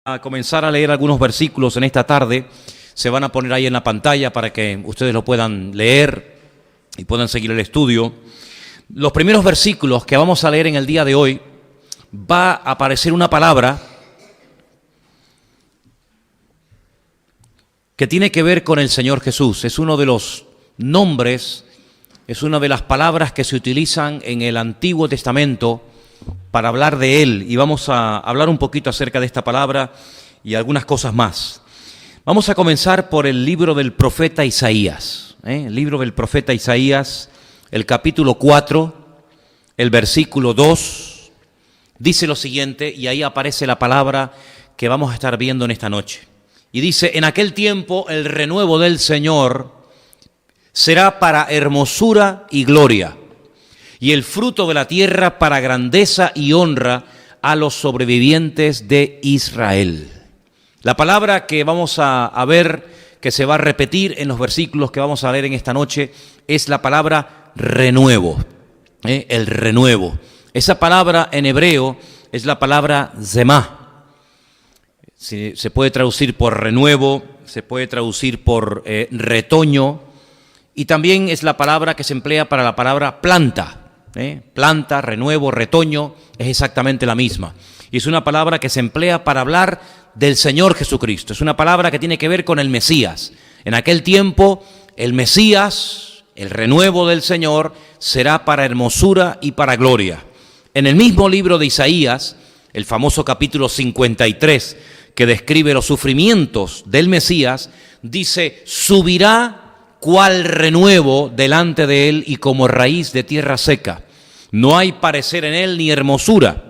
A comenzar a leer algunos versículos en esta tarde. Se van a poner ahí en la pantalla para que ustedes lo puedan leer y puedan seguir el estudio. Los primeros versículos que vamos a leer en el día de hoy, va a aparecer una palabra que tiene que ver con el Señor Jesús. Es uno de los nombres, es una de las palabras que se utilizan en el Antiguo Testamento para hablar de Él, y vamos a hablar un poquito acerca de esta palabra y algunas cosas más. Vamos a comenzar por el libro del profeta Isaías, el libro del profeta Isaías, el capítulo 4, el versículo 2, dice lo siguiente, y ahí aparece la palabra que vamos a estar viendo en esta noche. Y dice: en aquel tiempo el renuevo del Señor será para hermosura y gloria, y el fruto de la tierra para grandeza y honra a los sobrevivientes de Israel. La palabra que vamos a ver, que se va a repetir en los versículos que vamos a leer en esta noche, es la palabra renuevo, el renuevo. Esa palabra en hebreo es la palabra zemá. Se puede traducir por renuevo, se puede traducir por retoño, y también es la palabra que se emplea para la palabra planta. Planta, renuevo, retoño, es exactamente la misma. Y es una palabra que se emplea para hablar del Señor Jesucristo. Es una palabra que tiene que ver con el Mesías. En aquel tiempo, el Mesías, el renuevo del Señor, será para hermosura y para gloria. En el mismo libro de Isaías, el famoso capítulo 53, que describe los sufrimientos del Mesías, dice: subirá cual renuevo delante de él y como raíz de tierra seca. No hay parecer en él ni hermosura.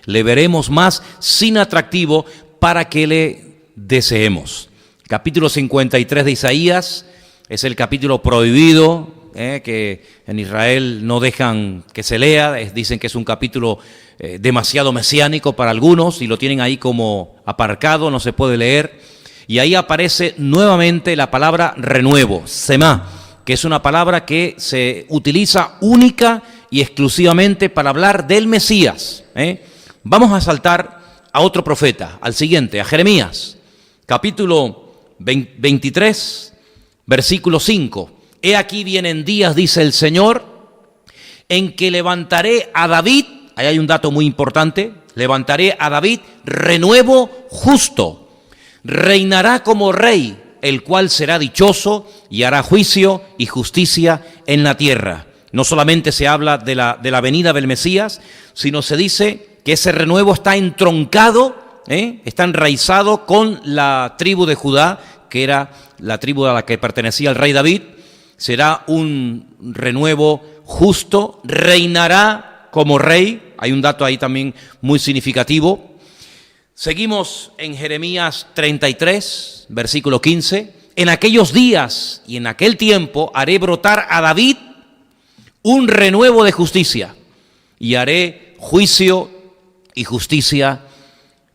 Le veremos más sin atractivo para que le deseemos. Capítulo 53 de Isaías es el capítulo prohibido, que en Israel no dejan que se lea. Dicen que es un capítulo demasiado mesiánico para algunos y lo tienen ahí como aparcado, no se puede leer. Y ahí aparece nuevamente la palabra renuevo, semá, que es una palabra que se utiliza única y exclusivamente para hablar del Mesías. Vamos a saltar a otro profeta, al siguiente, a Jeremías, capítulo 23, versículo 5. He aquí vienen días, dice el Señor, en que levantaré a David, ahí hay un dato muy importante, levantaré a David renuevo justo. Reinará como rey, el cual será dichoso y hará juicio y justicia en la tierra. No solamente se habla de la venida del Mesías, sino se dice que ese renuevo está entroncado, está enraizado con la tribu de Judá, que era la tribu a la que pertenecía el rey David. Será un renuevo justo, reinará como rey. Hay un dato ahí también muy significativo. Seguimos en Jeremías 33, versículo 15. En aquellos días y en aquel tiempo haré brotar a David un renuevo de justicia, y haré juicio y justicia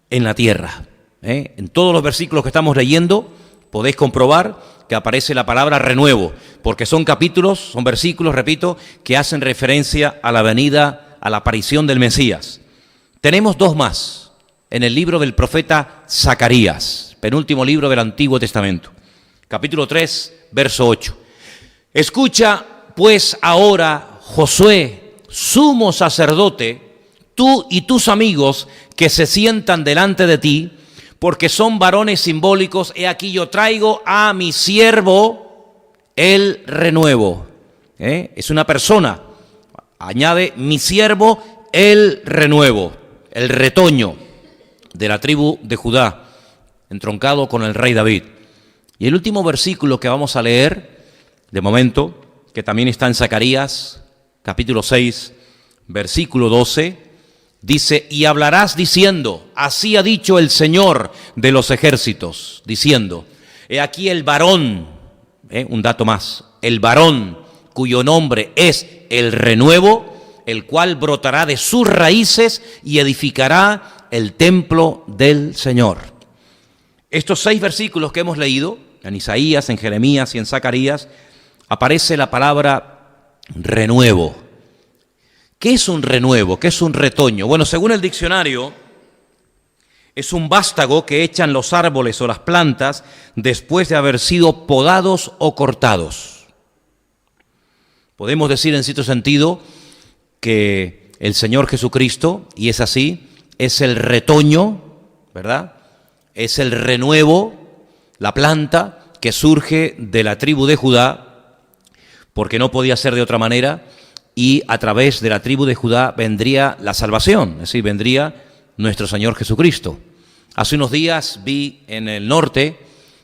en la tierra. En todos los versículos que estamos leyendo podéis comprobar que aparece la palabra renuevo, porque son capítulos, son versículos, repito, que hacen referencia a la venida, a la aparición del Mesías. Tenemos dos más en el libro del profeta Zacarías, penúltimo libro del Antiguo Testamento, capítulo 3, verso 8. Escucha pues ahora, Josué, sumo sacerdote, tú y tus amigos que se sientan delante de ti, porque son varones simbólicos. He aquí yo traigo a mi siervo el renuevo. Es una persona, añade mi siervo el renuevo, el retoño de la tribu de Judá, entroncado con el rey David. Y el último versículo que vamos a leer, de momento, que también está en Zacarías, capítulo 6, versículo 12, dice: y hablarás diciendo, así ha dicho el Señor de los ejércitos, diciendo, he aquí el varón, un dato más, el varón cuyo nombre es el renuevo, el cual brotará de sus raíces y edificará el templo del Señor. Estos 6 versículos que hemos leído, en Isaías, en Jeremías y en Zacarías, aparece la palabra renuevo. ¿Qué es un renuevo? ¿Qué es un retoño? Bueno, según el diccionario, Es un vástago que echan los árboles o las plantas después de haber sido podados o cortados. Podemos decir en cierto sentido que el Señor Jesucristo, y es así, es el retoño, ¿verdad? Es el renuevo, la planta que surge de la tribu de Judá, porque no podía ser de otra manera, y a través de la tribu de Judá vendría la salvación, es decir, vendría nuestro Señor Jesucristo. Hace unos días vi en el norte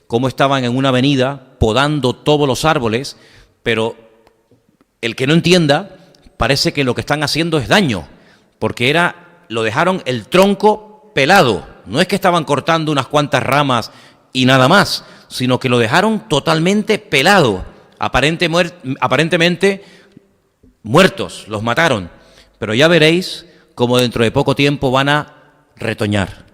cómo estaban en una avenida podando todos los árboles, pero el que no entienda parece que lo que están haciendo es daño, porque lo dejaron el tronco pelado. No es que estaban cortando unas cuantas ramas y nada más, sino que lo dejaron totalmente pelado, aparentemente muertos, los mataron. Pero ya veréis cómo dentro de poco tiempo van a retoñar.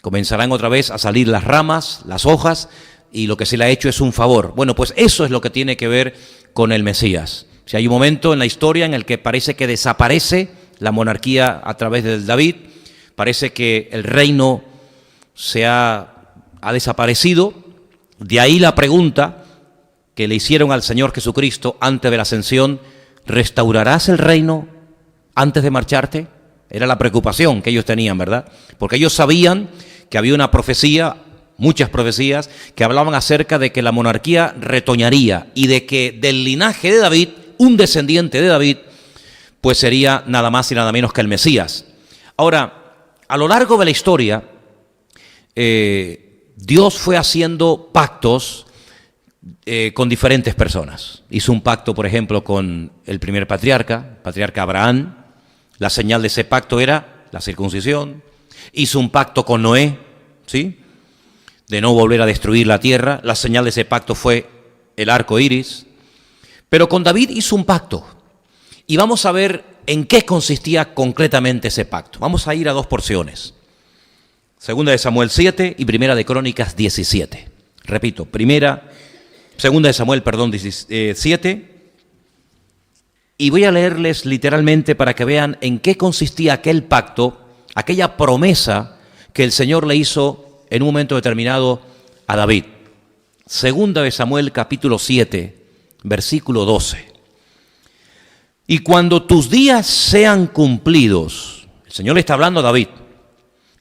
Comenzarán otra vez a salir las ramas, las hojas, y lo que se le ha hecho es un favor. Bueno, pues eso es lo que tiene que ver con el Mesías. Si hay un momento en la historia en el que parece que desaparece la monarquía a través del David, parece que el reino ha desaparecido. De ahí la pregunta que le hicieron al Señor Jesucristo antes de la ascensión: ¿restaurarás el reino antes de marcharte? Era la preocupación que ellos tenían, ¿verdad? Porque ellos sabían que había una profecía, muchas profecías, que hablaban acerca de que la monarquía retoñaría y de que del linaje de David, un descendiente de David, pues sería nada más y nada menos que el Mesías. Ahora, a lo largo de la historia, Dios fue haciendo pactos con diferentes personas. Hizo un pacto, por ejemplo, con el primer patriarca Abraham. La señal de ese pacto era la circuncisión. Hizo un pacto con Noé, ¿sí?, de no volver a destruir la tierra. La señal de ese pacto fue el arco iris. Pero con David hizo un pacto. Y vamos a ver en qué consistía concretamente ese pacto. Vamos a ir a dos porciones. Segunda de Samuel 7 y Primera de Crónicas 17. Repito, Segunda de Samuel, 7. Y voy a leerles literalmente para que vean en qué consistía aquel pacto, aquella promesa que el Señor le hizo en un momento determinado a David. Segunda de Samuel, capítulo 7, versículo 12. Y cuando tus días sean cumplidos, el Señor le está hablando a David,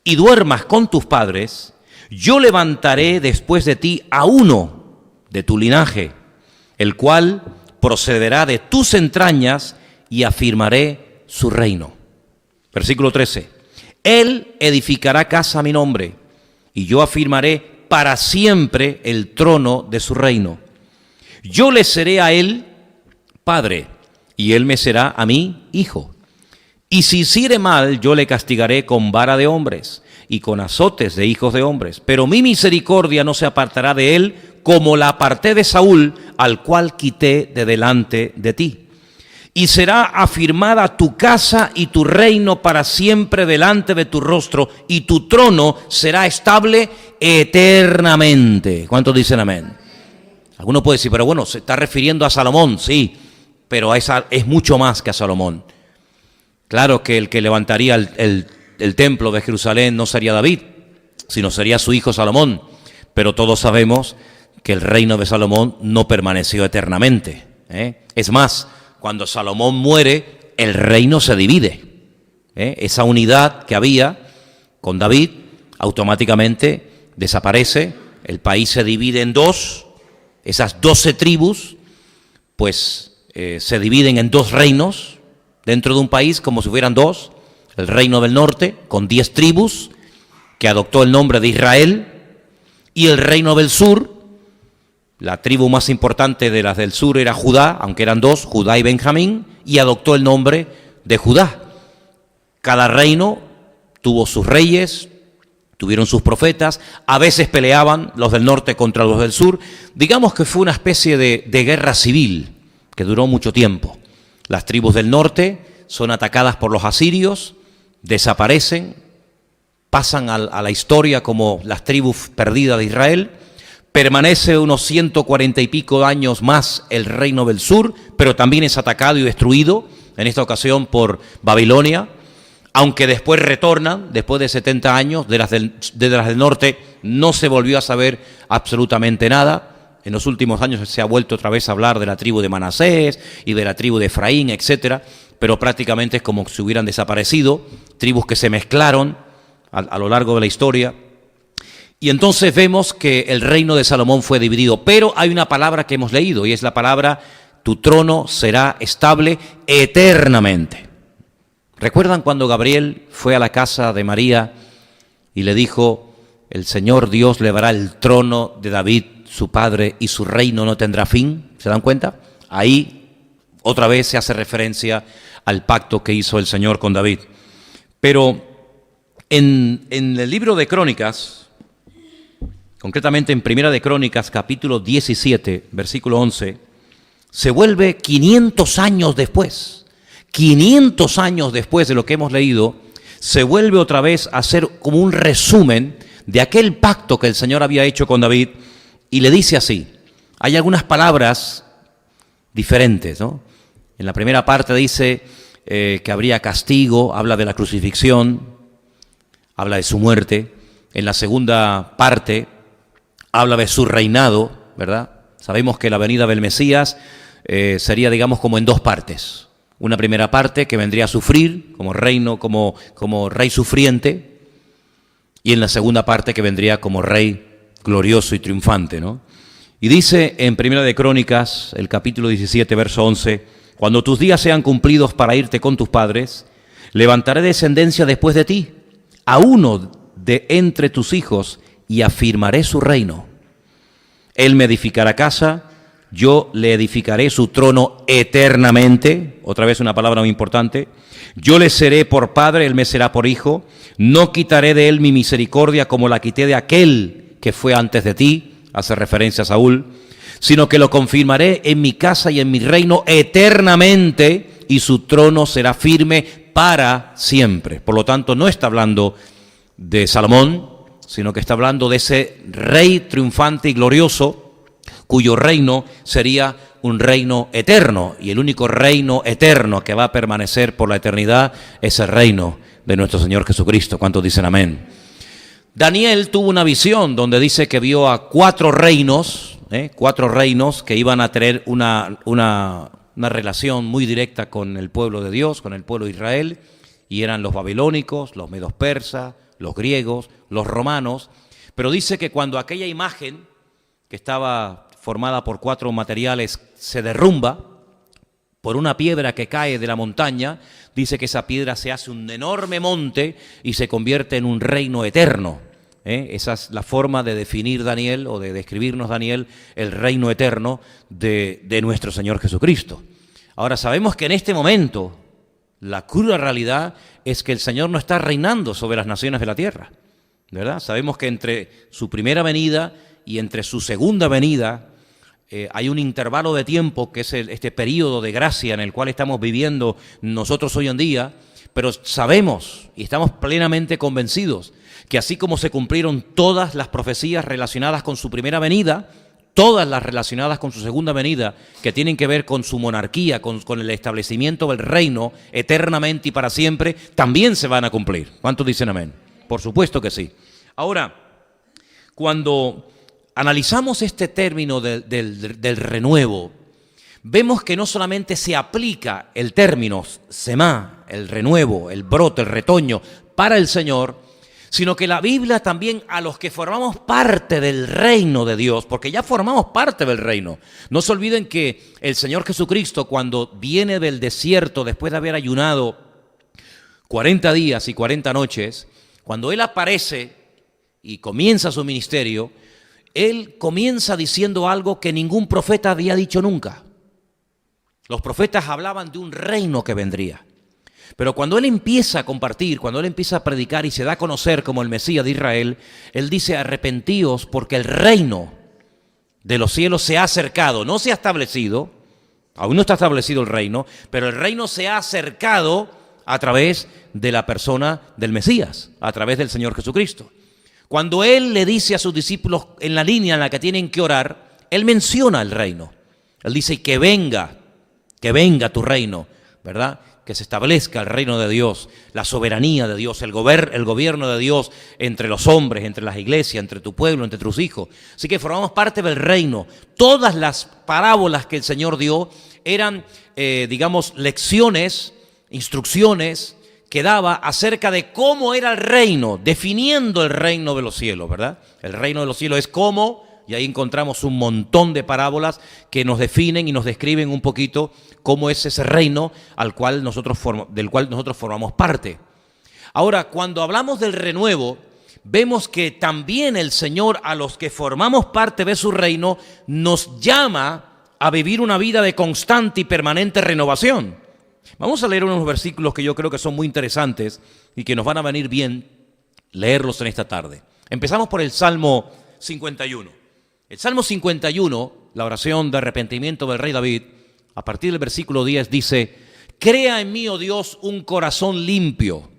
y duermas con tus padres, yo levantaré después de ti a uno de tu linaje, el cual procederá de tus entrañas y afirmaré su reino. Versículo 13. Él edificará casa a mi nombre, y yo afirmaré para siempre el trono de su reino. Yo le seré a él padre, y él me será a mí hijo. Y si hiciere mal, yo le castigaré con vara de hombres y con azotes de hijos de hombres. Pero mi misericordia no se apartará de él, como la aparté de Saúl, al cual quité de delante de ti. Y será afirmada tu casa y tu reino para siempre delante de tu rostro, y tu trono será estable eternamente. ¿Cuántos dicen amén? Algunos pueden decir, pero bueno, se está refiriendo a Salomón. Sí, pero es mucho más que a Salomón. Claro que el que levantaría el templo de Jerusalén no sería David, sino sería su hijo Salomón. Pero todos sabemos que el reino de Salomón no permaneció eternamente. Es más, cuando Salomón muere, el reino se divide. Esa unidad que había con David automáticamente desaparece. El país se divide en dos. Esas 12 tribus, pues se dividen en dos reinos dentro de un país, como si fueran dos. El reino del norte, con 10 tribus, que adoptó el nombre de Israel, y el reino del sur. La tribu más importante de las del sur era Judá, aunque eran dos, Judá y Benjamín, y adoptó el nombre de Judá. Cada reino tuvo sus reyes, tuvieron sus profetas, a veces peleaban los del norte contra los del sur. Digamos que fue una especie de guerra civil que duró mucho tiempo. Las tribus del norte son atacadas por los asirios, desaparecen, pasan a la historia como las tribus perdidas de Israel. Permanece unos 140 y pico años más el reino del sur, pero también es atacado y destruido, en esta ocasión por Babilonia. aunque después retornan, después de 70 años, de las del norte no se volvió a saber absolutamente nada. En los últimos años se ha vuelto otra vez a hablar de la tribu de Manasés y de la tribu de Efraín, etcétera, pero prácticamente es como si hubieran desaparecido, tribus que se mezclaron a lo largo de la historia. Y entonces vemos que el reino de Salomón fue dividido, pero hay una palabra que hemos leído y es la palabra: tu trono será estable eternamente. ¿Recuerdan cuando Gabriel fue a la casa de María y le dijo: el Señor Dios le dará el trono de David, su padre, y su reino no tendrá fin? ¿Se dan cuenta? Ahí otra vez se hace referencia al pacto que hizo el Señor con David. Pero en el libro de Crónicas, concretamente en Primera de Crónicas, capítulo 17, versículo 11, se vuelve 500 años después. 500 años después de lo que hemos leído, se vuelve otra vez a hacer como un resumen de aquel pacto que el Señor había hecho con David, y le dice así. Hay algunas palabras diferentes, ¿no? En la primera parte dice que habría castigo, habla de la crucifixión, habla de su muerte. En la segunda parte habla de su reinado, ¿verdad? Sabemos que la venida del Mesías sería, digamos, como en dos partes. Una primera parte que vendría a sufrir como reino, como rey sufriente, y en la segunda parte que vendría como rey glorioso y triunfante, ¿no? Y dice en Primera de Crónicas, el capítulo 17, verso 11, cuando tus días sean cumplidos para irte con tus padres, levantaré descendencia después de ti, a uno de entre tus hijos, y afirmaré su reino. Él me edificará casa, yo le edificaré su trono eternamente. Otra vez una palabra muy importante. Yo le seré por padre, él me será por hijo. No quitaré de él mi misericordia como la quité de aquel que fue antes de ti, hace referencia a Saúl, sino que lo confirmaré en mi casa y en mi reino eternamente, y su trono será firme para siempre. Por lo tanto, no está hablando de Salomón, sino que está hablando de ese rey triunfante y glorioso, cuyo reino sería un reino eterno, y el único reino eterno que va a permanecer por la eternidad es el reino de nuestro Señor Jesucristo. ¿Cuántos dicen amén? Daniel tuvo una visión donde dice que vio a cuatro reinos que iban a tener una relación muy directa con el pueblo de Dios, con el pueblo de Israel, y eran los babilónicos, los medos persas, los griegos, los romanos. Pero dice que cuando aquella imagen, que estaba formada por cuatro materiales, se derrumba por una piedra que cae de la montaña, dice que esa piedra se hace un enorme monte y se convierte en un reino eterno. Esa es la forma de definir Daniel, o de describirnos Daniel, el reino eterno de nuestro Señor Jesucristo. Ahora, sabemos que en este momento la cruda realidad es que el Señor no está reinando sobre las naciones de la tierra, ¿verdad? Sabemos que entre su primera venida y entre su segunda venida hay un intervalo de tiempo que es este periodo de gracia en el cual estamos viviendo nosotros hoy en día, pero sabemos y estamos plenamente convencidos que así como se cumplieron todas las profecías relacionadas con su primera venida, todas las relacionadas con su segunda venida, que tienen que ver con su monarquía, con el establecimiento del reino eternamente y para siempre, también se van a cumplir. ¿Cuántos dicen amén? Por supuesto que sí. Ahora, cuando analizamos este término del renuevo, vemos que no solamente se aplica el término semá, el renuevo, el brote, el retoño, para el Señor, sino que la Biblia también a los que formamos parte del reino de Dios, porque ya formamos parte del reino. No se olviden que el Señor Jesucristo, cuando viene del desierto después de haber ayunado 40 días y 40 noches, cuando Él aparece y comienza su ministerio, Él comienza diciendo algo que ningún profeta había dicho nunca. Los profetas hablaban de un reino que vendría. Pero cuando Él empieza a compartir, cuando Él empieza a predicar y se da a conocer como el Mesías de Israel, Él dice: arrepentíos porque el reino de los cielos se ha acercado. No se ha establecido, aún no está establecido el reino, pero el reino se ha acercado a través de la persona del Mesías, a través del Señor Jesucristo. Cuando Él le dice a sus discípulos en la línea en la que tienen que orar, Él menciona el reino. Él dice: que venga tu reino, ¿verdad? que se establezca el reino de Dios, la soberanía de Dios, el gobierno de Dios entre los hombres, entre las iglesias, entre tu pueblo, entre tus hijos. Así que formamos parte del reino. Todas las parábolas que el Señor dio eran, digamos, lecciones, instrucciones que daba acerca de cómo era el reino, definiendo el reino de los cielos, ¿verdad? El reino de los cielos es cómo, y ahí encontramos un montón de parábolas que nos definen y nos describen un poquito cómo es ese reino del cual nosotros formamos parte. Ahora, cuando hablamos del renuevo, vemos que también el Señor, a los que formamos parte de su reino, nos llama a vivir una vida de constante y permanente renovación. Vamos a leer unos versículos que yo creo que son muy interesantes y que nos van a venir bien leerlos en esta tarde. Empezamos por el Salmo 51. El Salmo 51, la oración de arrepentimiento del rey David, a partir del versículo 10 dice: crea en mí, oh Dios, un corazón limpio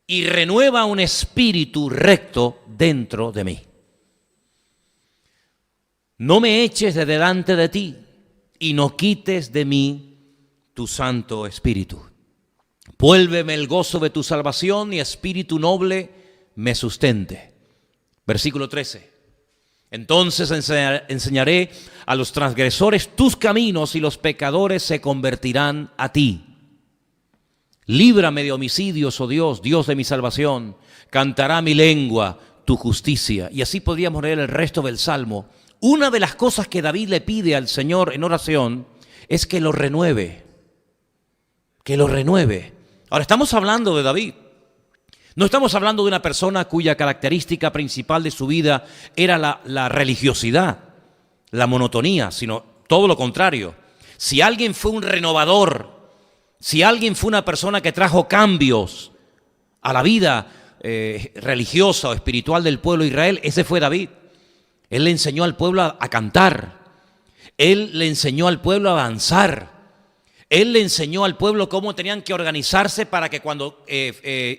y renueva un espíritu recto dentro de mí. No me eches de delante de ti y no quites de mí tu Santo Espíritu. Vuélveme el gozo de tu salvación y espíritu noble me sustente. Versículo 13. Entonces enseñaré a los transgresores tus caminos y los pecadores se convertirán a ti. Líbrame de homicidios, oh Dios, Dios de mi salvación. Cantará mi lengua tu justicia. Y así podríamos leer el resto del Salmo. Una de las cosas que David le pide al Señor en oración es que lo renueve. Que lo renueve. Ahora, estamos hablando de David. No estamos hablando de una persona cuya característica principal de su vida era la religiosidad, la monotonía, sino todo lo contrario. Si alguien fue un renovador, si alguien fue una persona que trajo cambios a la vida religiosa o espiritual del pueblo de Israel, ese fue David. Él le enseñó al pueblo a cantar. Él le enseñó al pueblo a danzar. Él le enseñó al pueblo cómo tenían que organizarse para que cuando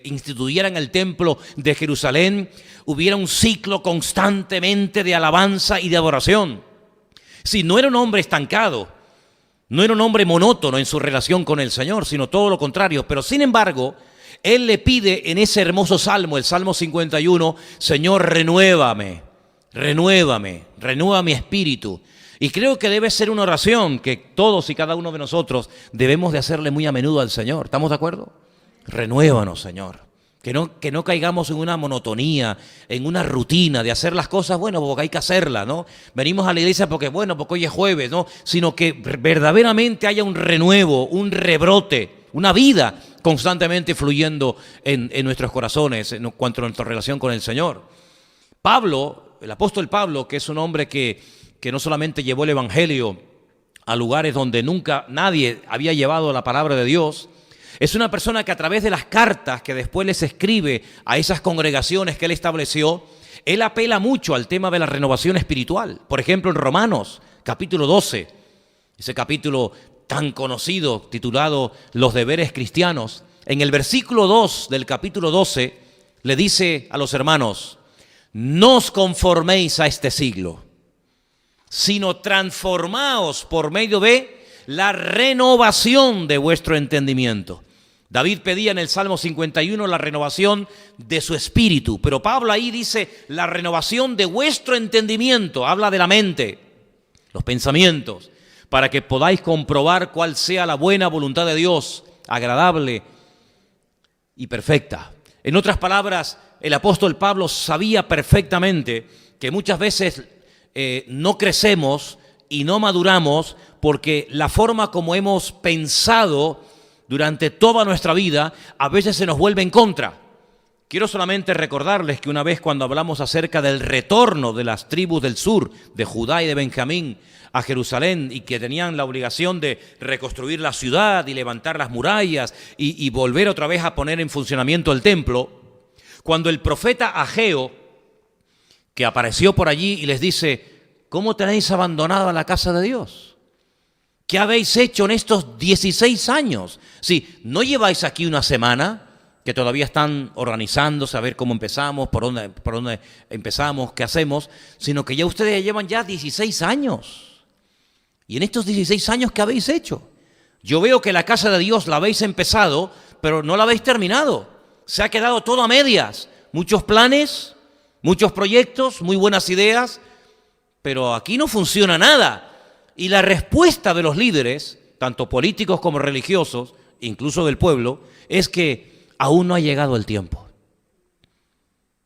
instituyeran el templo de Jerusalén hubiera un ciclo constantemente de alabanza y de adoración. Sí, no era un hombre estancado, no era un hombre monótono en su relación con el Señor, sino todo lo contrario. Pero sin embargo, él le pide en ese hermoso salmo, el Salmo 51, Señor, renuévame, renueva mi espíritu. Y creo que debe ser una oración que todos y cada uno de nosotros debemos de hacerle muy a menudo al Señor. ¿Estamos de acuerdo? Renuévanos, Señor. Que no caigamos en una monotonía, en una rutina de hacer las cosas, bueno, porque hay que hacerlas, ¿no? Venimos a la iglesia porque hoy es jueves, ¿no? Sino que verdaderamente haya un renuevo, un rebrote, una vida constantemente fluyendo en nuestros corazones en cuanto a nuestra relación con el Señor. Pablo, el apóstol Pablo, que es un hombre que no solamente llevó el evangelio a lugares donde nunca nadie había llevado la palabra de Dios, es una persona que a través de las cartas que después les escribe a esas congregaciones que él estableció, él apela mucho al tema de la renovación espiritual. Por ejemplo, en Romanos, capítulo 12, ese capítulo tan conocido, titulado Los deberes cristianos, en el versículo 2 del capítulo 12, le dice a los hermanos, no os conforméis a este siglo, sino transformaos por medio de la renovación de vuestro entendimiento. David pedía en el Salmo 51 la renovación de su espíritu, pero Pablo ahí dice la renovación de vuestro entendimiento, habla de la mente, los pensamientos, para que podáis comprobar cuál sea la buena voluntad de Dios, agradable y perfecta. En otras palabras, el apóstol Pablo sabía perfectamente que muchas veces no crecemos y no maduramos porque la forma como hemos pensado durante toda nuestra vida a veces se nos vuelve en contra. Quiero solamente recordarles que una vez cuando hablamos acerca del retorno de las tribus del sur, de Judá y de Benjamín, a Jerusalén, y que tenían la obligación de reconstruir la ciudad y levantar las murallas y volver otra vez a poner en funcionamiento el templo, cuando el profeta Ageo, que apareció por allí y les dice, ¿cómo tenéis abandonado la casa de Dios? ¿Qué habéis hecho en estos 16 años? Sí, no lleváis aquí una semana, que todavía están organizándose a ver cómo empezamos, por dónde empezamos, qué hacemos, sino que ya ustedes llevan 16 años. Y en estos 16 años, ¿qué habéis hecho? Yo veo que la casa de Dios la habéis empezado, pero no la habéis terminado. Se ha quedado todo a medias. Muchos planes, muchos proyectos, muy buenas ideas, pero aquí no funciona nada. Y la respuesta de los líderes, tanto políticos como religiosos, incluso del pueblo, es que aún no ha llegado el tiempo.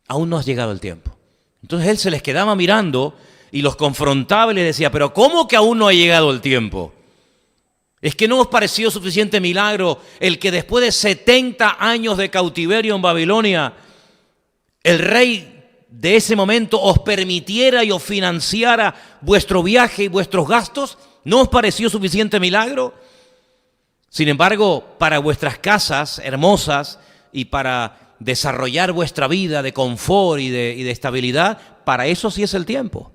Aún no ha llegado el tiempo. Entonces él se les quedaba mirando y los confrontaba y les decía, pero ¿cómo que aún no ha llegado el tiempo? ¿Es que no os pareció suficiente milagro el que después de 70 años de cautiverio en Babilonia, el rey de ese momento os permitiera y os financiara vuestro viaje y vuestros gastos? ¿No os pareció suficiente milagro? Sin embargo, para vuestras casas hermosas y para desarrollar vuestra vida de confort y de estabilidad, para eso sí es el tiempo.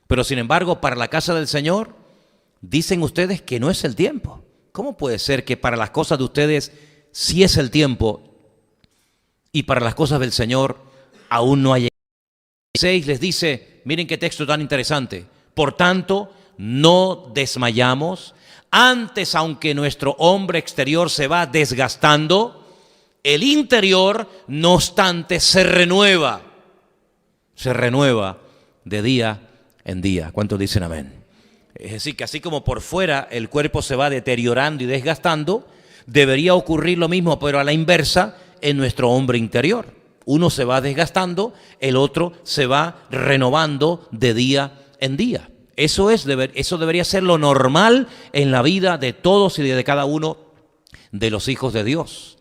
Pero sin embargo, para la casa del Señor, dicen ustedes que no es el tiempo. ¿Cómo puede ser que para las cosas de ustedes sí es el tiempo y para las cosas del Señor aún no ha llegado? 6 les dice, miren qué texto tan interesante. Por tanto, no desmayamos. Antes, aunque nuestro hombre exterior se va desgastando, el interior, no obstante, se renueva de día en día. ¿Cuántos dicen amén? Es decir, que así como por fuera el cuerpo se va deteriorando y desgastando, debería ocurrir lo mismo, pero a la inversa, en nuestro hombre interior. Uno se va desgastando, el otro se va renovando de día en día. Eso debería ser lo normal en la vida de todos y de cada uno de los hijos de Dios.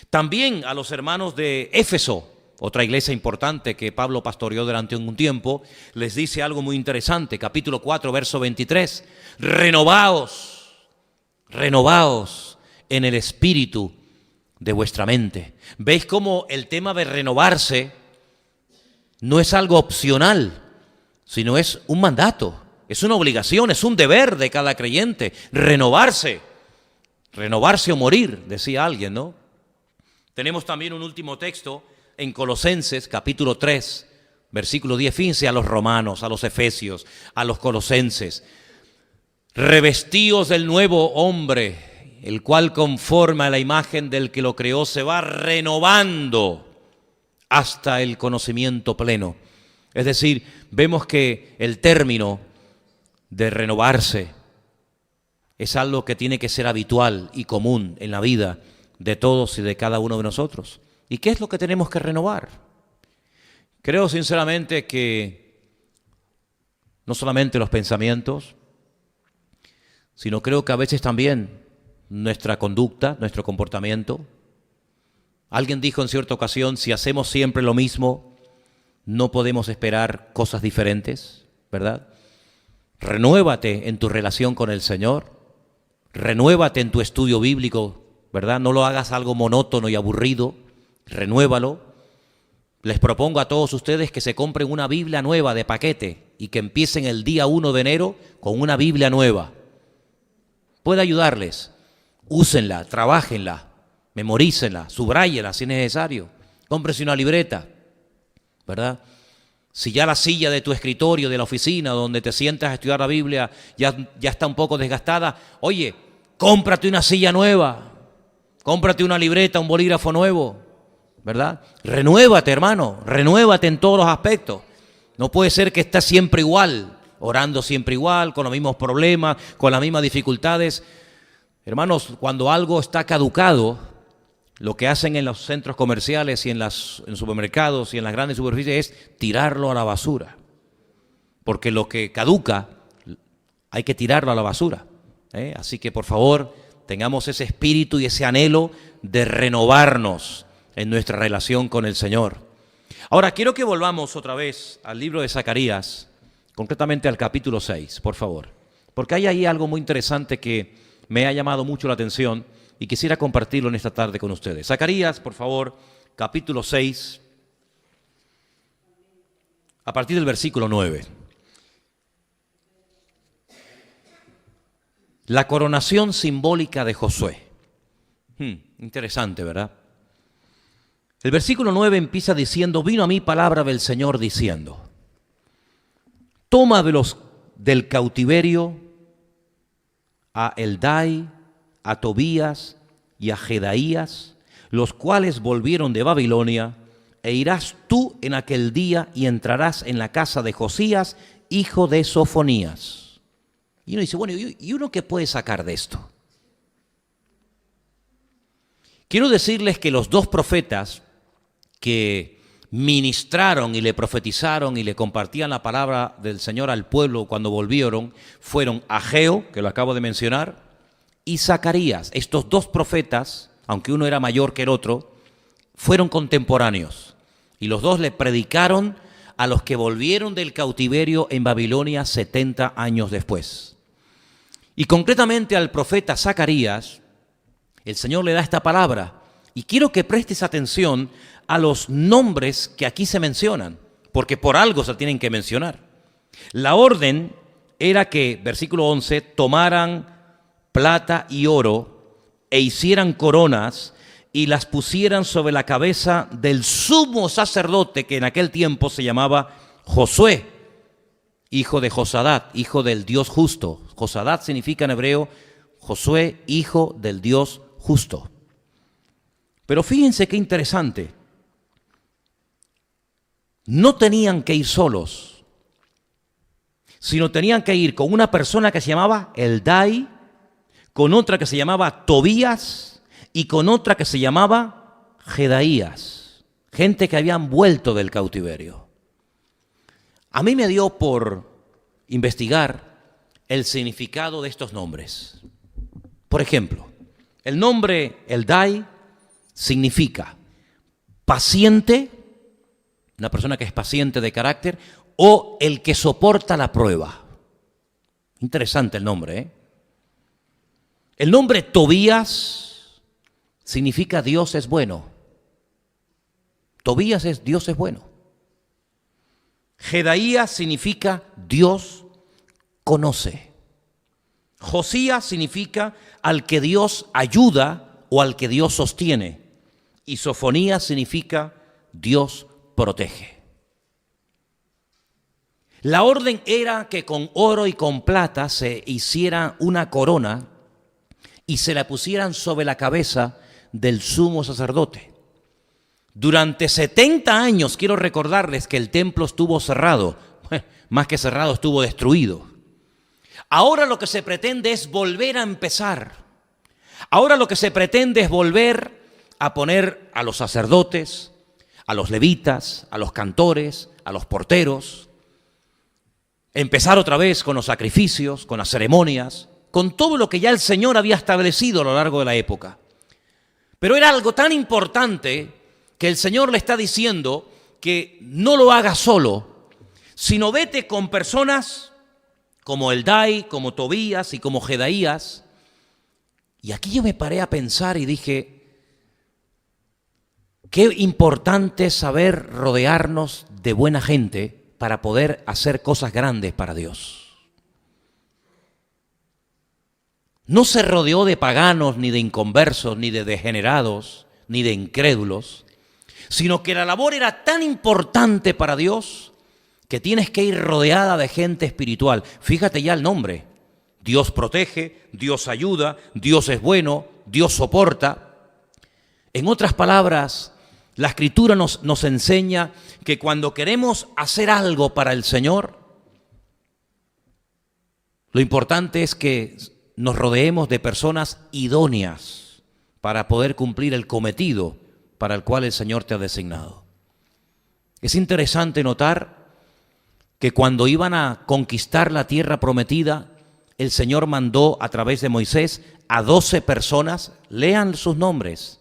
También a los hermanos de Éfeso, otra iglesia importante que Pablo pastoreó durante un tiempo, les dice algo muy interesante, capítulo 4, verso 23, renovaos en el espíritu de vuestra mente. ¿Veis cómo el tema de renovarse no es algo opcional, sino es un mandato, es una obligación, es un deber de cada creyente, renovarse o morir, decía alguien, ¿no? Tenemos también un último texto en Colosenses, capítulo 3, versículo 10, fíjense a los romanos, a los efesios, a los colosenses. Revestíos del nuevo hombre, el cual conforme a la imagen del que lo creó se va renovando hasta el conocimiento pleno. Es decir, vemos que el término de renovarse es algo que tiene que ser habitual y común en la vida de todos y de cada uno de nosotros. ¿Y qué es lo que tenemos que renovar? Creo sinceramente que no solamente los pensamientos, sino creo que a veces también nuestra conducta, nuestro comportamiento. Alguien dijo en cierta ocasión, si hacemos siempre lo mismo, no podemos esperar cosas diferentes, ¿verdad? Renuévate en tu relación con el Señor, renuévate en tu estudio bíblico, ¿verdad? No lo hagas algo monótono y aburrido, renuévalo. Les propongo a todos ustedes que se compren una Biblia nueva de paquete y que empiecen el día 1 de enero con una Biblia nueva. Puede ayudarles, úsenla, trabajenla, memorícenla, subráyenla si es necesario, cómprese una libreta, ¿verdad? Si ya la silla de tu escritorio, de la oficina, donde te sientas a estudiar la Biblia, ya está un poco desgastada, oye, cómprate una silla nueva, cómprate una libreta, un bolígrafo nuevo, ¿verdad? Renuévate, hermano, renuévate en todos los aspectos. No puede ser que estés siempre igual, orando siempre igual, con los mismos problemas, con las mismas dificultades. Hermanos, cuando algo está caducado, lo que hacen en los centros comerciales y en supermercados y en las grandes superficies es tirarlo a la basura. Porque lo que caduca hay que tirarlo a la basura. Así que por favor, tengamos ese espíritu y ese anhelo de renovarnos en nuestra relación con el Señor. Ahora, quiero que volvamos otra vez al libro de Zacarías, concretamente al capítulo 6, por favor. Porque hay ahí algo muy interesante que me ha llamado mucho la atención y quisiera compartirlo en esta tarde con ustedes. Zacarías, por favor, capítulo 6, a partir del versículo 9. La coronación simbólica de Josué. Interesante, ¿verdad? El versículo 9 empieza diciendo, vino a mí palabra del Señor diciendo, toma del cautiverio a Eldai, a Tobías y a Jedaías, los cuales volvieron de Babilonia, e irás tú en aquel día y entrarás en la casa de Josías, hijo de Sofonías. Y uno dice, bueno, ¿y uno qué puede sacar de esto? Quiero decirles que los dos profetas que ministraron y le profetizaron y le compartían la palabra del Señor al pueblo cuando volvieron fueron Ageo, que lo acabo de mencionar, y Zacarías. Estos dos profetas, aunque uno era mayor que el otro, fueron contemporáneos. Y los dos le predicaron a los que volvieron del cautiverio en Babilonia 70 años después. Y concretamente al profeta Zacarías, el Señor le da esta palabra. Y quiero que prestes atención a los nombres que aquí se mencionan, porque por algo se tienen que mencionar. La orden era que, versículo 11, tomaran plata y oro e hicieran coronas y las pusieran sobre la cabeza del sumo sacerdote, que en aquel tiempo se llamaba Josué, hijo de Josadat, hijo del Dios justo. Josadat significa en hebreo Josué, hijo del Dios justo. Pero fíjense qué interesante. No tenían que ir solos, sino tenían que ir con una persona que se llamaba Eldai, con otra que se llamaba Tobías y con otra que se llamaba Jedaías, gente que habían vuelto del cautiverio. A mí me dio por investigar el significado de estos nombres. Por ejemplo, el nombre Eldai significa paciente, una persona que es paciente de carácter, o el que soporta la prueba. Interesante el nombre, ¿eh? El nombre Tobías significa Dios es bueno. Tobías es Dios es bueno. Jedaías significa Dios conoce. Josías significa al que Dios ayuda o al que Dios sostiene. Y Sofonías significa Dios protege. La orden era que con oro y con plata se hiciera una corona y se la pusieran sobre la cabeza del sumo sacerdote. Durante 70 años, quiero recordarles que el templo estuvo cerrado, más que cerrado, estuvo destruido. Ahora lo que se pretende es volver a empezar. Ahora lo que se pretende es volver a poner a los sacerdotes, a los levitas, a los cantores, a los porteros, empezar otra vez con los sacrificios, con las ceremonias, con todo lo que ya el Señor había establecido a lo largo de la época. Pero era algo tan importante que el Señor le está diciendo que no lo haga solo, sino vete con personas como Eldai, como Tobías y como Jedaías. Y aquí yo me paré a pensar y dije, qué importante es saber rodearnos de buena gente para poder hacer cosas grandes para Dios. No se rodeó de paganos, ni de inconversos, ni de degenerados, ni de incrédulos, sino que la labor era tan importante para Dios que tienes que ir rodeada de gente espiritual. Fíjate ya el nombre. Dios protege, Dios ayuda, Dios es bueno, Dios soporta. En otras palabras, la Escritura nos enseña que cuando queremos hacer algo para el Señor, lo importante es que nos rodeemos de personas idóneas para poder cumplir el cometido para el cual el Señor te ha designado. Es interesante notar que cuando iban a conquistar la tierra prometida, el Señor mandó a través de Moisés a 12 personas, lean sus nombres,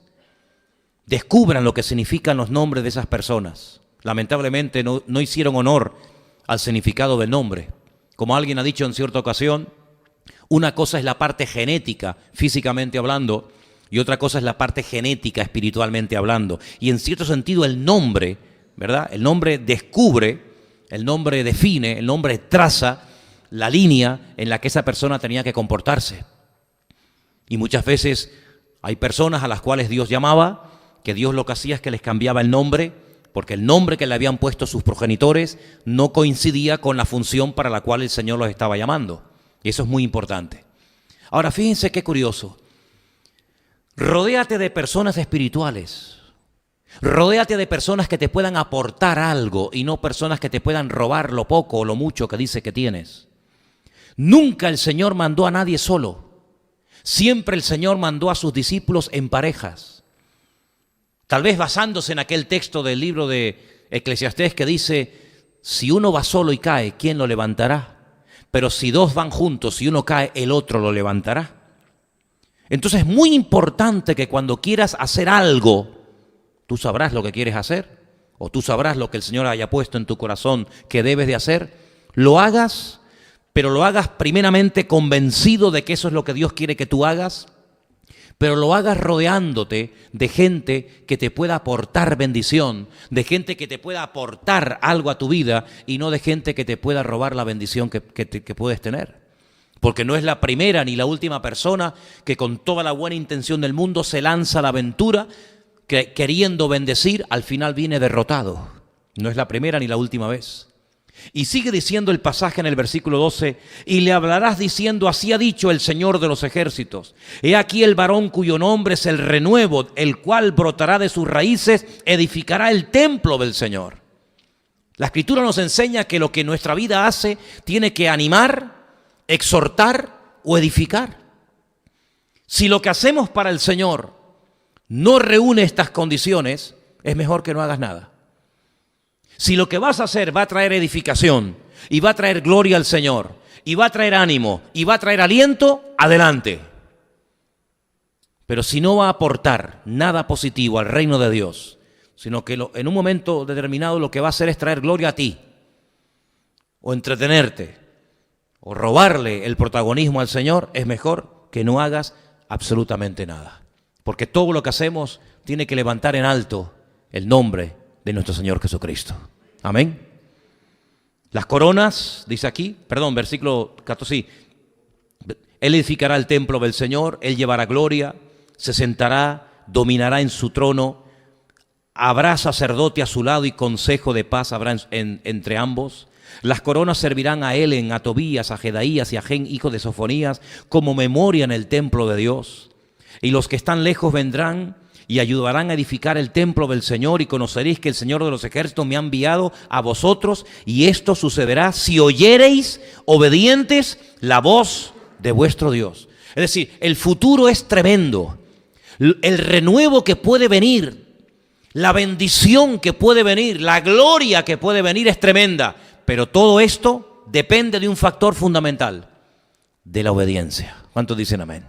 descubran lo que significan los nombres de esas personas. Lamentablemente no hicieron honor al significado del nombre. Como alguien ha dicho en cierta ocasión, una cosa es la parte genética, físicamente hablando, y otra cosa es la parte genética, espiritualmente hablando. Y en cierto sentido el nombre, ¿verdad? El nombre descubre, el nombre define, el nombre traza la línea en la que esa persona tenía que comportarse. Y muchas veces hay personas a las cuales Dios llamaba, que Dios lo que hacía es que les cambiaba el nombre, porque el nombre que le habían puesto sus progenitores no coincidía con la función para la cual el Señor los estaba llamando. Y eso es muy importante. Ahora, fíjense qué curioso. Rodéate de personas espirituales. Rodéate de personas que te puedan aportar algo y no personas que te puedan robar lo poco o lo mucho que dice que tienes. Nunca el Señor mandó a nadie solo. Siempre el Señor mandó a sus discípulos en parejas. Tal vez basándose en aquel texto del libro de Eclesiastés que dice, si uno va solo y cae, ¿quién lo levantará? Pero si dos van juntos y uno cae, el otro lo levantará. Entonces es muy importante que cuando quieras hacer algo, tú sabrás lo que quieres hacer, o tú sabrás lo que el Señor haya puesto en tu corazón que debes de hacer, lo hagas, pero lo hagas primeramente convencido de que eso es lo que Dios quiere que tú hagas, pero lo hagas rodeándote de gente que te pueda aportar bendición, de gente que te pueda aportar algo a tu vida y no de gente que te pueda robar la bendición que puedes tener. Porque no es la primera ni la última persona que con toda la buena intención del mundo se lanza a la aventura que queriendo bendecir, al final viene derrotado. No es la primera ni la última vez. Y sigue diciendo el pasaje en el versículo 12, y le hablarás diciendo, así ha dicho el Señor de los ejércitos, he aquí el varón cuyo nombre es el renuevo, el cual brotará de sus raíces, edificará el templo del Señor. La Escritura nos enseña que lo que nuestra vida hace tiene que animar, exhortar o edificar. Si lo que hacemos para el Señor no reúne estas condiciones, es mejor que no hagas nada. Si lo que vas a hacer va a traer edificación y va a traer gloria al Señor y va a traer ánimo y va a traer aliento, adelante. Pero si no va a aportar nada positivo al reino de Dios, sino que en un momento determinado lo que va a hacer es traer gloria a ti o entretenerte o robarle el protagonismo al Señor, es mejor que no hagas absolutamente nada. Porque todo lo que hacemos tiene que levantar en alto el nombre de nuestro Señor Jesucristo. Amén. Las coronas, dice aquí, versículo 14, sí. Él edificará el templo del Señor, Él llevará gloria, se sentará, dominará en su trono, habrá sacerdote a su lado y consejo de paz habrá entre ambos. Las coronas servirán a Helen, a Tobías, a Jedaías y a Gen, hijo de Sofonías, como memoria en el templo de Dios. Y los que están lejos vendrán y ayudarán a edificar el templo del Señor, y conoceréis que el Señor de los ejércitos me ha enviado a vosotros, y esto sucederá si oyereis obedientes la voz de vuestro Dios. Es decir, el futuro es tremendo. El renuevo que puede venir, la bendición que puede venir, la gloria que puede venir es tremenda. Pero todo esto depende de un factor fundamental, de la obediencia. ¿Cuántos dicen amén?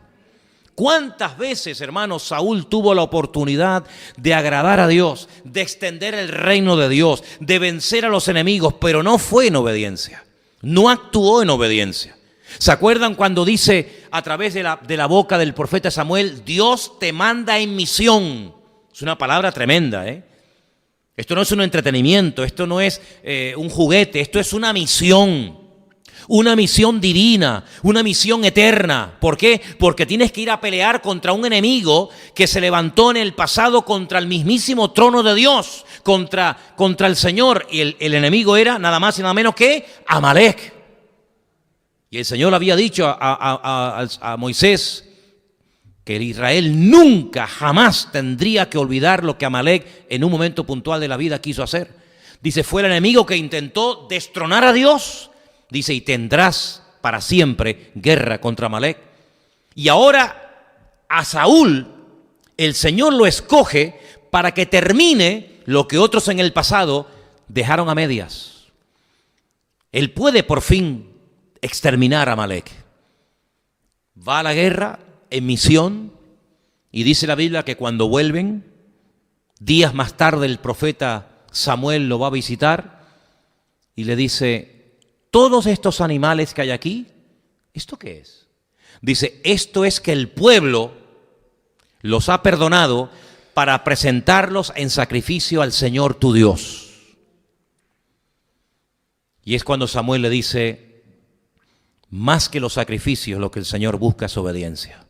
¿Cuántas veces, hermanos, Saúl tuvo la oportunidad de agradar a Dios, de extender el reino de Dios, de vencer a los enemigos, pero no fue en obediencia, no actuó en obediencia? ¿Se acuerdan cuando dice a través de la boca del profeta Samuel, Dios te manda en misión? Es una palabra tremenda, ¿eh? Esto no es un entretenimiento, esto no es un juguete, esto es una misión divina, una misión eterna. ¿Por qué? Porque tienes que ir a pelear contra un enemigo que se levantó en el pasado contra el mismísimo trono de Dios, contra el Señor. Y el enemigo era nada más y nada menos que Amalek. Y el Señor había dicho a Moisés que Israel nunca, jamás tendría que olvidar lo que Amalek en un momento puntual de la vida quiso hacer. Dice, fue el enemigo que intentó destronar a Dios. Dice, y tendrás para siempre guerra contra Amalek. Y ahora a Saúl, el Señor lo escoge para que termine lo que otros en el pasado dejaron a medias. Él puede por fin exterminar a Amalek. Va a la guerra en misión, y dice la Biblia que cuando vuelven, días más tarde el profeta Samuel lo va a visitar y le dice, todos estos animales que hay aquí, ¿esto qué es? Dice, esto es que el pueblo los ha perdonado para presentarlos en sacrificio al Señor tu Dios. Y es cuando Samuel le dice, más que los sacrificios, lo que el Señor busca es obediencia.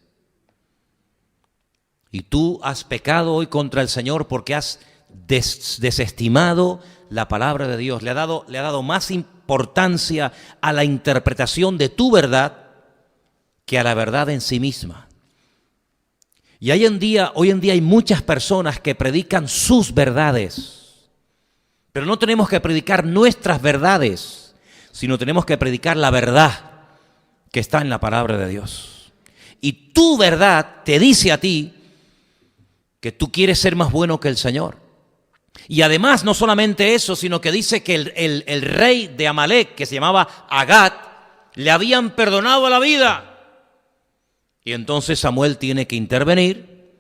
Y tú has pecado hoy contra el Señor porque has desestimado la palabra de Dios. Le ha dado más importancia a la interpretación de tu verdad que a la verdad en sí misma. Y hoy en día hay muchas personas que predican sus verdades, pero no tenemos que predicar nuestras verdades, sino tenemos que predicar la verdad que está en la palabra de Dios. Y tu verdad te dice a ti que tú quieres ser más bueno que el Señor. Y además no solamente eso, sino que dice que el rey de Amalek, que se llamaba Agat, le habían perdonado la vida. Y entonces Samuel tiene que intervenir.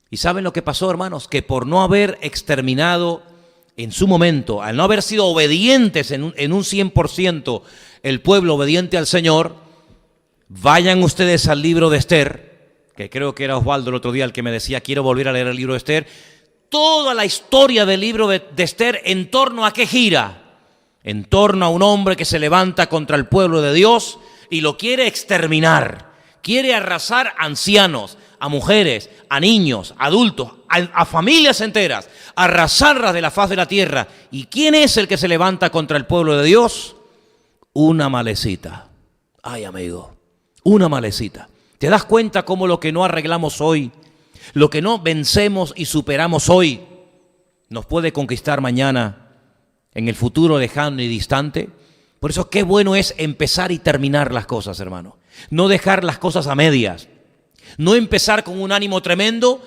¿Y saben lo que pasó, hermanos? Que por no haber exterminado en su momento, al no haber sido obedientes en un 100%, el pueblo obediente al Señor, vayan ustedes al libro de Esther, que creo que era Osvaldo el otro día el que me decía, quiero volver a leer el libro de Esther. Toda la historia del libro de Esther, ¿en torno a qué gira? En torno a un hombre que se levanta contra el pueblo de Dios y lo quiere exterminar. Quiere arrasar a ancianos, a mujeres, a niños, a adultos, a familias enteras, arrasarlas de la faz de la tierra. ¿Y quién es el que se levanta contra el pueblo de Dios? Una malecita. Ay, amigo, una malecita. ¿Te das cuenta cómo lo que no arreglamos hoy, lo que no vencemos y superamos hoy, nos puede conquistar mañana, en el futuro lejano y distante? Por eso qué bueno es empezar y terminar las cosas, hermano. No dejar las cosas a medias. No empezar con un ánimo tremendo,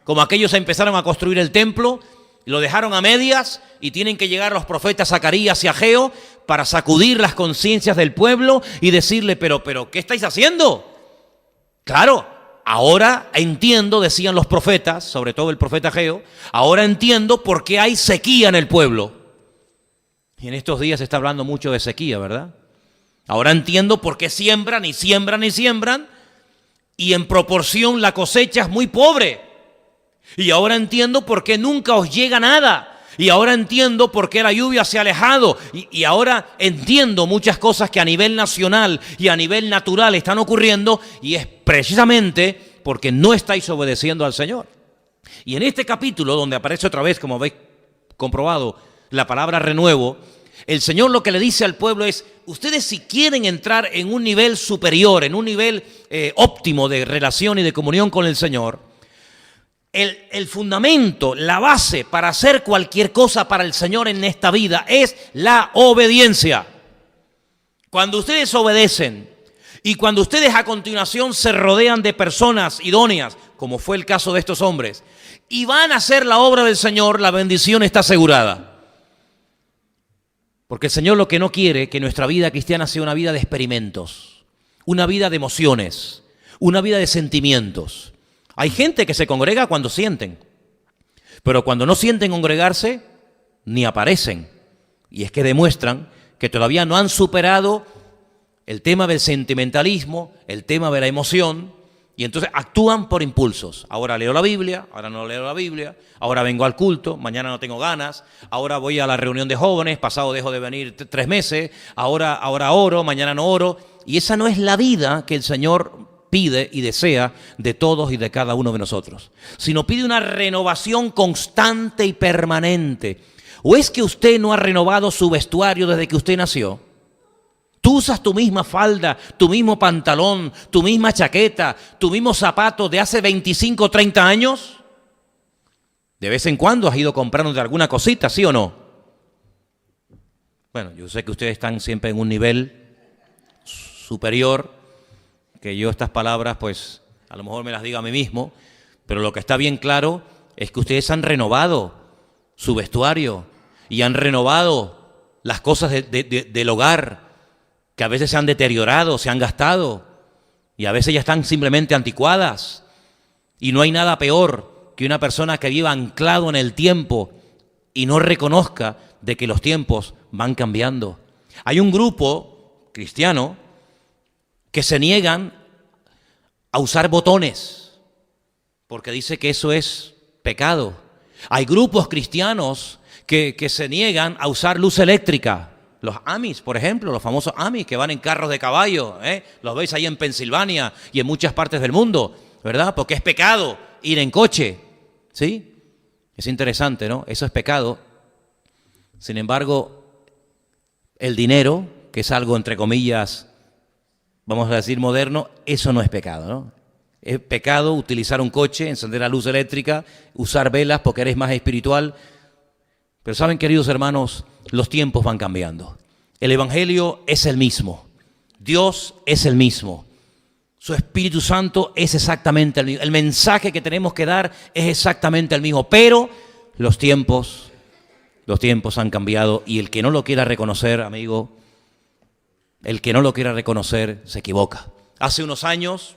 como aquellos empezaron a construir el templo, lo dejaron a medias y tienen que llegar los profetas Zacarías y Ageo para sacudir las conciencias del pueblo y decirle, pero, ¿qué estáis haciendo? Claro, ahora entiendo, decían los profetas, sobre todo el profeta Ageo, ahora entiendo por qué hay sequía en el pueblo. Y en estos días se está hablando mucho de sequía, ¿verdad? Ahora entiendo por qué siembran y siembran y siembran, y en proporción la cosecha es muy pobre. Y ahora entiendo por qué nunca os llega nada. Y ahora entiendo por qué la lluvia se ha alejado. Y ahora entiendo muchas cosas que a nivel nacional y a nivel natural están ocurriendo, y es precisamente porque no estáis obedeciendo al Señor. Y en este capítulo, donde aparece otra vez, como habéis comprobado, la palabra renuevo, el Señor lo que le dice al pueblo es, ustedes si quieren entrar en un nivel superior, en un nivel óptimo de relación y de comunión con el Señor, el fundamento, la base para hacer cualquier cosa para el Señor en esta vida es la obediencia. Cuando ustedes obedecen y cuando ustedes a continuación se rodean de personas idóneas, como fue el caso de estos hombres, y van a hacer la obra del Señor, la bendición está asegurada. Porque el Señor lo que no quiere, que nuestra vida cristiana sea una vida de experimentos, una vida de emociones, una vida de sentimientos. Hay gente que se congrega cuando sienten, pero cuando no sienten congregarse, ni aparecen. Y es que demuestran que todavía no han superado el tema del sentimentalismo, el tema de la emoción, y entonces actúan por impulsos. Ahora leo la Biblia, ahora no leo la Biblia, ahora vengo al culto, mañana no tengo ganas, ahora voy a la reunión de jóvenes, pasado dejo de venir 3 meses, ahora oro, mañana no oro. Y esa no es la vida que el Señor pide y desea de todos y de cada uno de nosotros, sino pide una renovación constante y permanente. ¿O es que usted no ha renovado su vestuario desde que usted nació? Tú usas tu misma falda, tu mismo pantalón, tu misma chaqueta, tu mismo zapato de hace 25 o 30 años. De vez en cuando has ido comprando de alguna cosita, ¿sí o no? Bueno, yo sé que ustedes están siempre en un nivel superior, que yo estas palabras pues a lo mejor me las digo a mí mismo, pero lo que está bien claro es que ustedes han renovado su vestuario y han renovado las cosas del hogar, que a veces se han deteriorado, se han gastado, y a veces ya están simplemente anticuadas. Y no hay nada peor que una persona que viva anclado en el tiempo y no reconozca de que los tiempos van cambiando. Hay un grupo cristiano que se niegan a usar botones, porque dice que eso es pecado. Hay grupos cristianos que se niegan a usar luz eléctrica. Los Amis, por ejemplo, los famosos Amis que van en carros de caballo, los veis ahí en Pensilvania y en muchas partes del mundo, ¿verdad? Porque es pecado ir en coche, ¿sí? Es interesante, ¿no? Eso es pecado. Sin embargo, el dinero, que es algo entre comillas, vamos a decir moderno, eso no es pecado, ¿no? Es pecado utilizar un coche, encender la luz eléctrica, usar velas porque eres más espiritual. Pero saben, queridos hermanos, los tiempos van cambiando. El Evangelio es el mismo. Dios es el mismo. Su Espíritu Santo es exactamente el mismo. El mensaje que tenemos que dar es exactamente el mismo. Pero los tiempos han cambiado y el que no lo quiera reconocer, amigo, el que no lo quiera reconocer se equivoca. Hace unos años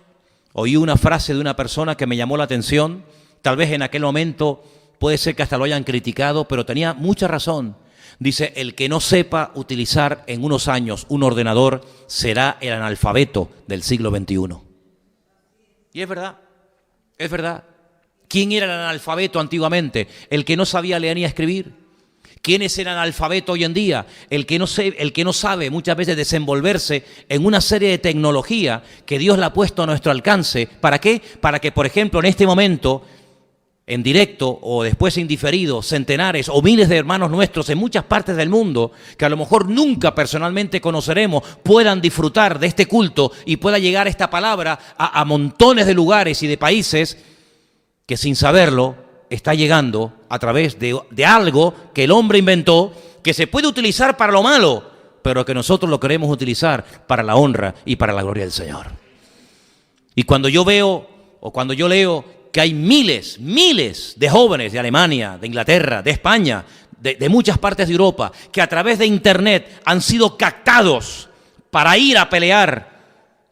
oí una frase de una persona que me llamó la atención. Tal vez en aquel momento puede ser que hasta lo hayan criticado, pero tenía mucha razón. Dice, el que no sepa utilizar en unos años un ordenador será el analfabeto del siglo XXI. Y es verdad, es verdad. ¿Quién era el analfabeto antiguamente? El que no sabía leer ni escribir. ¿Quién es el analfabeto hoy en día? El que no sabe muchas veces desenvolverse en una serie de tecnología que Dios le ha puesto a nuestro alcance. ¿Para qué? Para que, por ejemplo, en este momento, en directo o después en diferido, centenares o miles de hermanos nuestros en muchas partes del mundo, que a lo mejor nunca personalmente conoceremos, puedan disfrutar de este culto y pueda llegar esta palabra a montones de lugares y de países que sin saberlo está llegando a través de algo que el hombre inventó, que se puede utilizar para lo malo, pero que nosotros lo queremos utilizar para la honra y para la gloria del Señor. Y cuando yo veo o cuando yo leo que hay miles de jóvenes de Alemania, de Inglaterra, de España, de muchas partes de Europa, que a través de Internet han sido captados para ir a pelear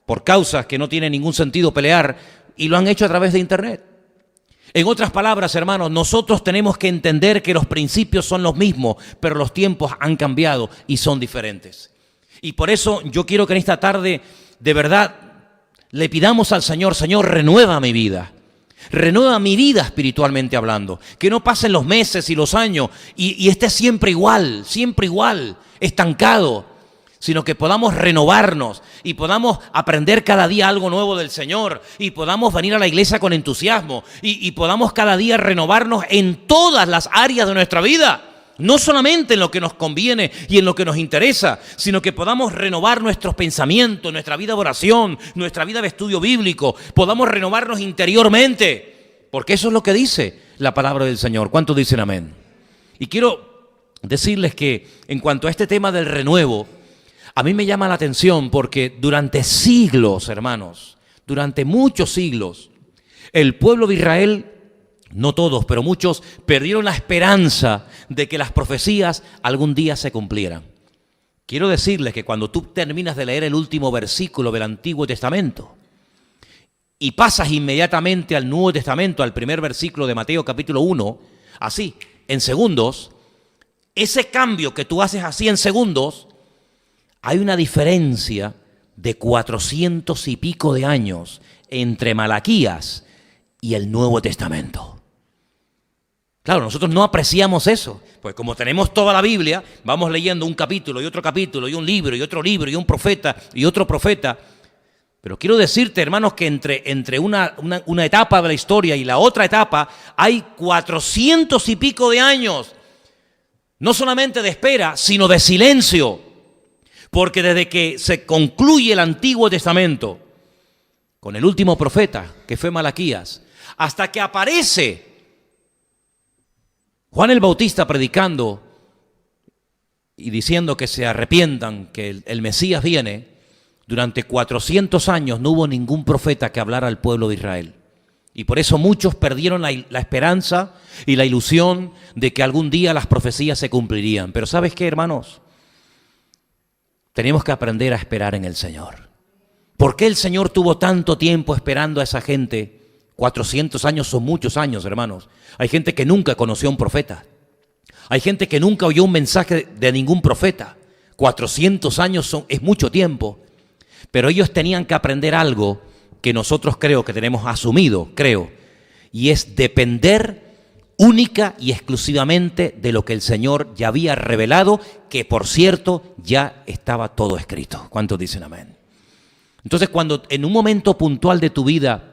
por causas que no tiene ningún sentido pelear, y lo han hecho a través de Internet. En otras palabras, hermanos, nosotros tenemos que entender que los principios son los mismos, pero los tiempos han cambiado y son diferentes. Y por eso yo quiero que en esta tarde, de verdad, le pidamos al Señor, Señor, renueva mi vida. Renueva mi vida espiritualmente hablando. Que no pasen los meses y los años y esté siempre igual, estancado, sino que podamos renovarnos y podamos aprender cada día algo nuevo del Señor y podamos venir a la iglesia con entusiasmo y podamos cada día renovarnos en todas las áreas de nuestra vida. No solamente en lo que nos conviene y en lo que nos interesa, sino que podamos renovar nuestros pensamientos, nuestra vida de oración, nuestra vida de estudio bíblico, podamos renovarnos interiormente, porque eso es lo que dice la palabra del Señor. ¿Cuántos dicen amén? Y quiero decirles que en cuanto a este tema del renuevo, a mí me llama la atención porque durante siglos, hermanos, durante muchos siglos, el pueblo de Israel, no todos, pero muchos, perdieron la esperanza de que las profecías algún día se cumplieran. Quiero decirles que cuando tú terminas de leer el último versículo del Antiguo Testamento y pasas inmediatamente al Nuevo Testamento, al primer versículo de Mateo capítulo 1, así, en segundos, ese cambio que tú haces así en segundos, hay una diferencia de 400 y pico de años entre Malaquías y el Nuevo Testamento. Claro, nosotros no apreciamos eso, pues como tenemos toda la Biblia, vamos leyendo un capítulo y otro capítulo y un libro y otro libro y un profeta y otro profeta. Pero quiero decirte, hermanos, que entre una etapa de la historia y la otra etapa hay 400 y pico de años, no solamente de espera, sino de silencio. Porque desde que se concluye el Antiguo Testamento, con el último profeta, que fue Malaquías, hasta que aparece Juan el Bautista predicando y diciendo que se arrepientan, que el Mesías viene, durante 400 años no hubo ningún profeta que hablara al pueblo de Israel. Y por eso muchos perdieron la esperanza y la ilusión de que algún día las profecías se cumplirían. Pero ¿sabes qué, hermanos? Tenemos que aprender a esperar en el Señor. ¿Por qué el Señor tuvo tanto tiempo esperando a esa gente? 400 años son muchos años, hermanos. Hay gente que nunca conoció a un profeta. Hay gente que nunca oyó un mensaje de ningún profeta. 400 años es mucho tiempo. Pero ellos tenían que aprender algo que nosotros creo que tenemos asumido, y es depender única y exclusivamente de lo que el Señor ya había revelado, que por cierto ya estaba todo escrito. ¿Cuántos dicen amén? Entonces, cuando en un momento puntual de tu vida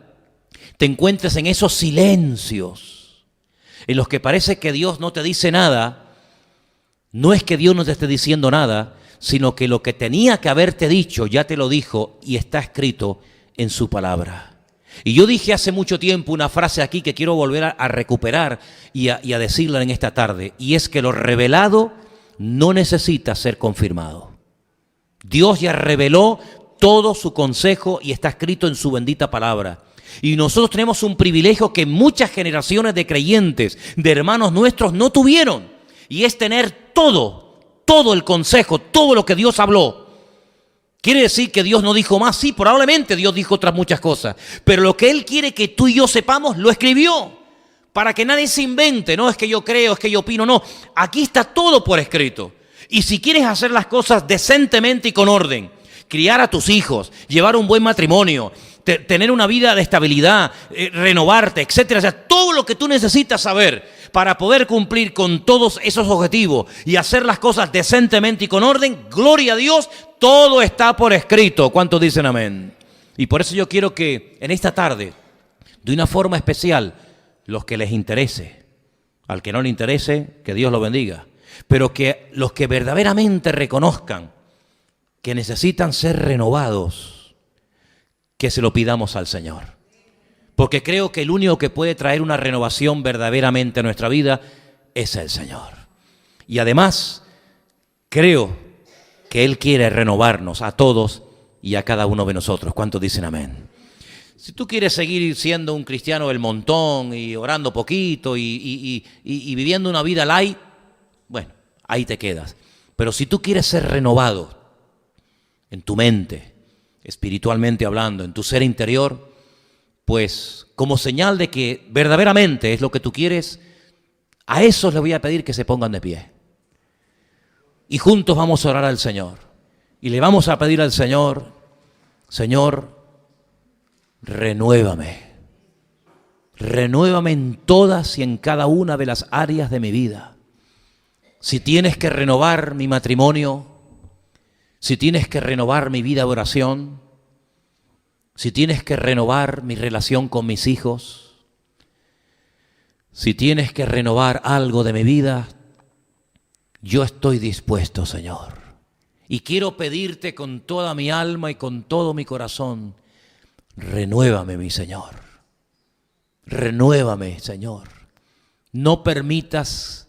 te encuentres en esos silencios en los que parece que Dios no te dice nada, no es que Dios no te esté diciendo nada, sino que lo que tenía que haberte dicho ya te lo dijo y está escrito en su palabra. Y yo dije hace mucho tiempo una frase aquí que quiero volver a recuperar y a decirla en esta tarde, y es que lo revelado no necesita ser confirmado. Dios ya reveló todo su consejo y está escrito en su bendita palabra. Y nosotros tenemos un privilegio que muchas generaciones de creyentes, de hermanos nuestros, no tuvieron. Y es tener todo el consejo, todo lo que Dios habló. ¿Quiere decir que Dios no dijo más? Sí, probablemente Dios dijo otras muchas cosas. Pero lo que Él quiere que tú y yo sepamos, lo escribió. Para que nadie se invente, no es que yo creo, es que yo opino, no. Aquí está todo por escrito. Y si quieres hacer las cosas decentemente y con orden, criar a tus hijos, llevar un buen matrimonio, tener una vida de estabilidad, renovarte, etcétera. O sea, todo lo que tú necesitas saber para poder cumplir con todos esos objetivos y hacer las cosas decentemente y con orden, gloria a Dios, todo está por escrito. ¿Cuántos dicen amén? Y por eso yo quiero que en esta tarde, de una forma especial, los que les interese, al que no le interese, que Dios lo bendiga, pero que los que verdaderamente reconozcan que necesitan ser renovados, que se lo pidamos al Señor. Porque creo que el único que puede traer una renovación verdaderamente a nuestra vida es el Señor. Y además, creo que Él quiere renovarnos a todos y a cada uno de nosotros. ¿Cuántos dicen amén? Si tú quieres seguir siendo un cristiano del montón y orando poquito y viviendo una vida light, bueno, ahí te quedas. Pero si tú quieres ser renovado en tu mente, espiritualmente hablando, en tu ser interior, pues como señal de que verdaderamente es lo que tú quieres, a esos les voy a pedir que se pongan de pie. Y juntos vamos a orar al Señor. Y le vamos a pedir al Señor, Señor, renuévame. Renuévame en todas y en cada una de las áreas de mi vida. Si tienes que renovar mi matrimonio, si tienes que renovar mi vida de oración, si tienes que renovar mi relación con mis hijos, si tienes que renovar algo de mi vida, yo estoy dispuesto, Señor. Y quiero pedirte con toda mi alma y con todo mi corazón, renuévame, mi Señor. Renuévame, Señor. No permitas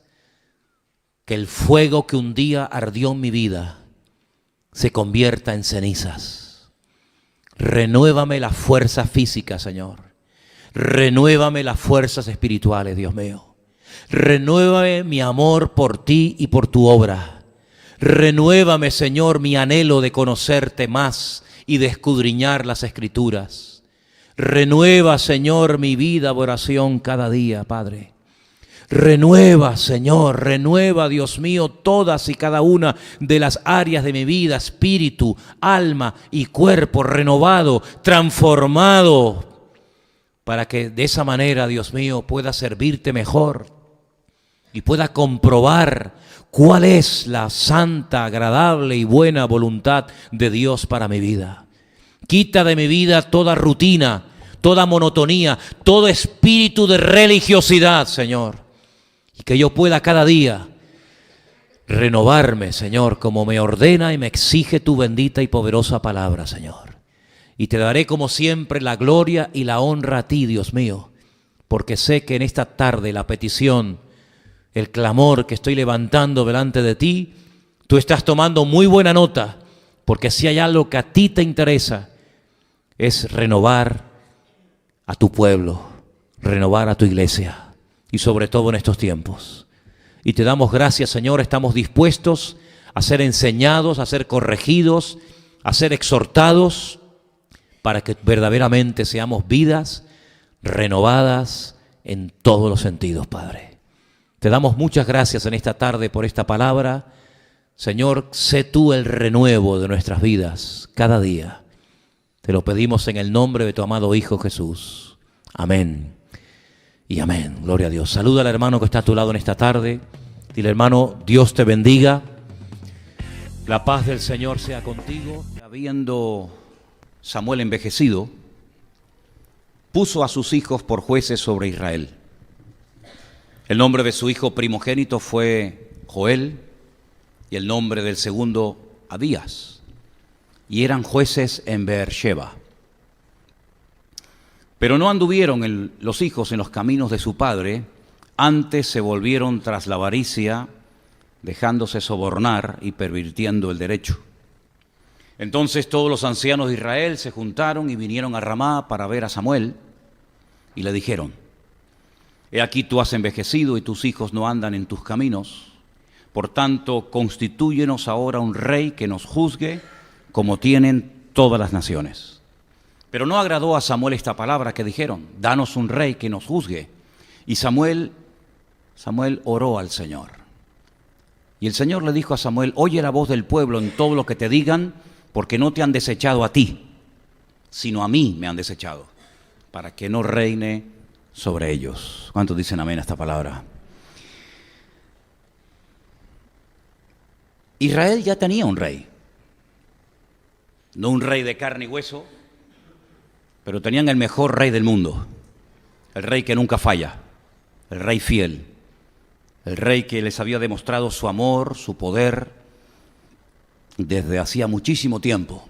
que el fuego que un día ardió en mi vida se convierta en cenizas. Renuévame la fuerza física, Señor. Renuévame las fuerzas espirituales, Dios mío. Renuévame mi amor por ti y por tu obra. Renuévame, Señor, mi anhelo de conocerte más y de escudriñar las Escrituras. Renueva, Señor, mi vida de oración cada día, Padre. Renueva, Señor, renueva, Dios mío, todas y cada una de las áreas de mi vida, espíritu, alma y cuerpo, renovado, transformado, para que de esa manera, Dios mío, pueda servirte mejor y pueda comprobar cuál es la santa, agradable y buena voluntad de Dios para mi vida. Quita de mi vida toda rutina, toda monotonía, todo espíritu de religiosidad, Señor. Y que yo pueda cada día renovarme, Señor, como me ordena y me exige tu bendita y poderosa palabra, Señor. Y te daré como siempre la gloria y la honra a ti, Dios mío, porque sé que en esta tarde la petición, el clamor que estoy levantando delante de ti, tú estás tomando muy buena nota, porque si hay algo que a ti te interesa, es renovar a tu pueblo, renovar a tu iglesia. Y sobre todo en estos tiempos. Y te damos gracias, Señor, estamos dispuestos a ser enseñados, a ser corregidos, a ser exhortados, para que verdaderamente seamos vidas renovadas en todos los sentidos, Padre. Te damos muchas gracias en esta tarde por esta palabra. Señor, sé tú el renuevo de nuestras vidas cada día. Te lo pedimos en el nombre de tu amado Hijo Jesús. Amén. Y amén, gloria a Dios. Saluda al hermano que está a tu lado en esta tarde. Dile, hermano, Dios te bendiga. La paz del Señor sea contigo. Habiendo Samuel envejecido, puso a sus hijos por jueces sobre Israel. El nombre de su hijo primogénito fue Joel y el nombre del segundo Abías. Y eran jueces en Beersheba. Pero no anduvieron los hijos en los caminos de su padre, antes se volvieron tras la avaricia, dejándose sobornar y pervirtiendo el derecho. Entonces todos los ancianos de Israel se juntaron y vinieron a Ramá para ver a Samuel, y le dijeron: He aquí tú has envejecido y tus hijos no andan en tus caminos. Por tanto, constitúyenos ahora un rey que nos juzgue como tienen todas las naciones. Pero no agradó a Samuel esta palabra que dijeron: Danos un rey que nos juzgue. Y Samuel oró al Señor. Y el Señor le dijo a Samuel: Oye la voz del pueblo en todo lo que te digan, porque no te han desechado a ti, sino a mí me han desechado, para que no reine sobre ellos. ¿Cuántos dicen amén a esta palabra? Israel ya tenía un rey, no un rey de carne y hueso, pero tenían el mejor rey del mundo, el rey que nunca falla, el rey fiel, el rey que les había demostrado su amor, su poder, desde hacía muchísimo tiempo.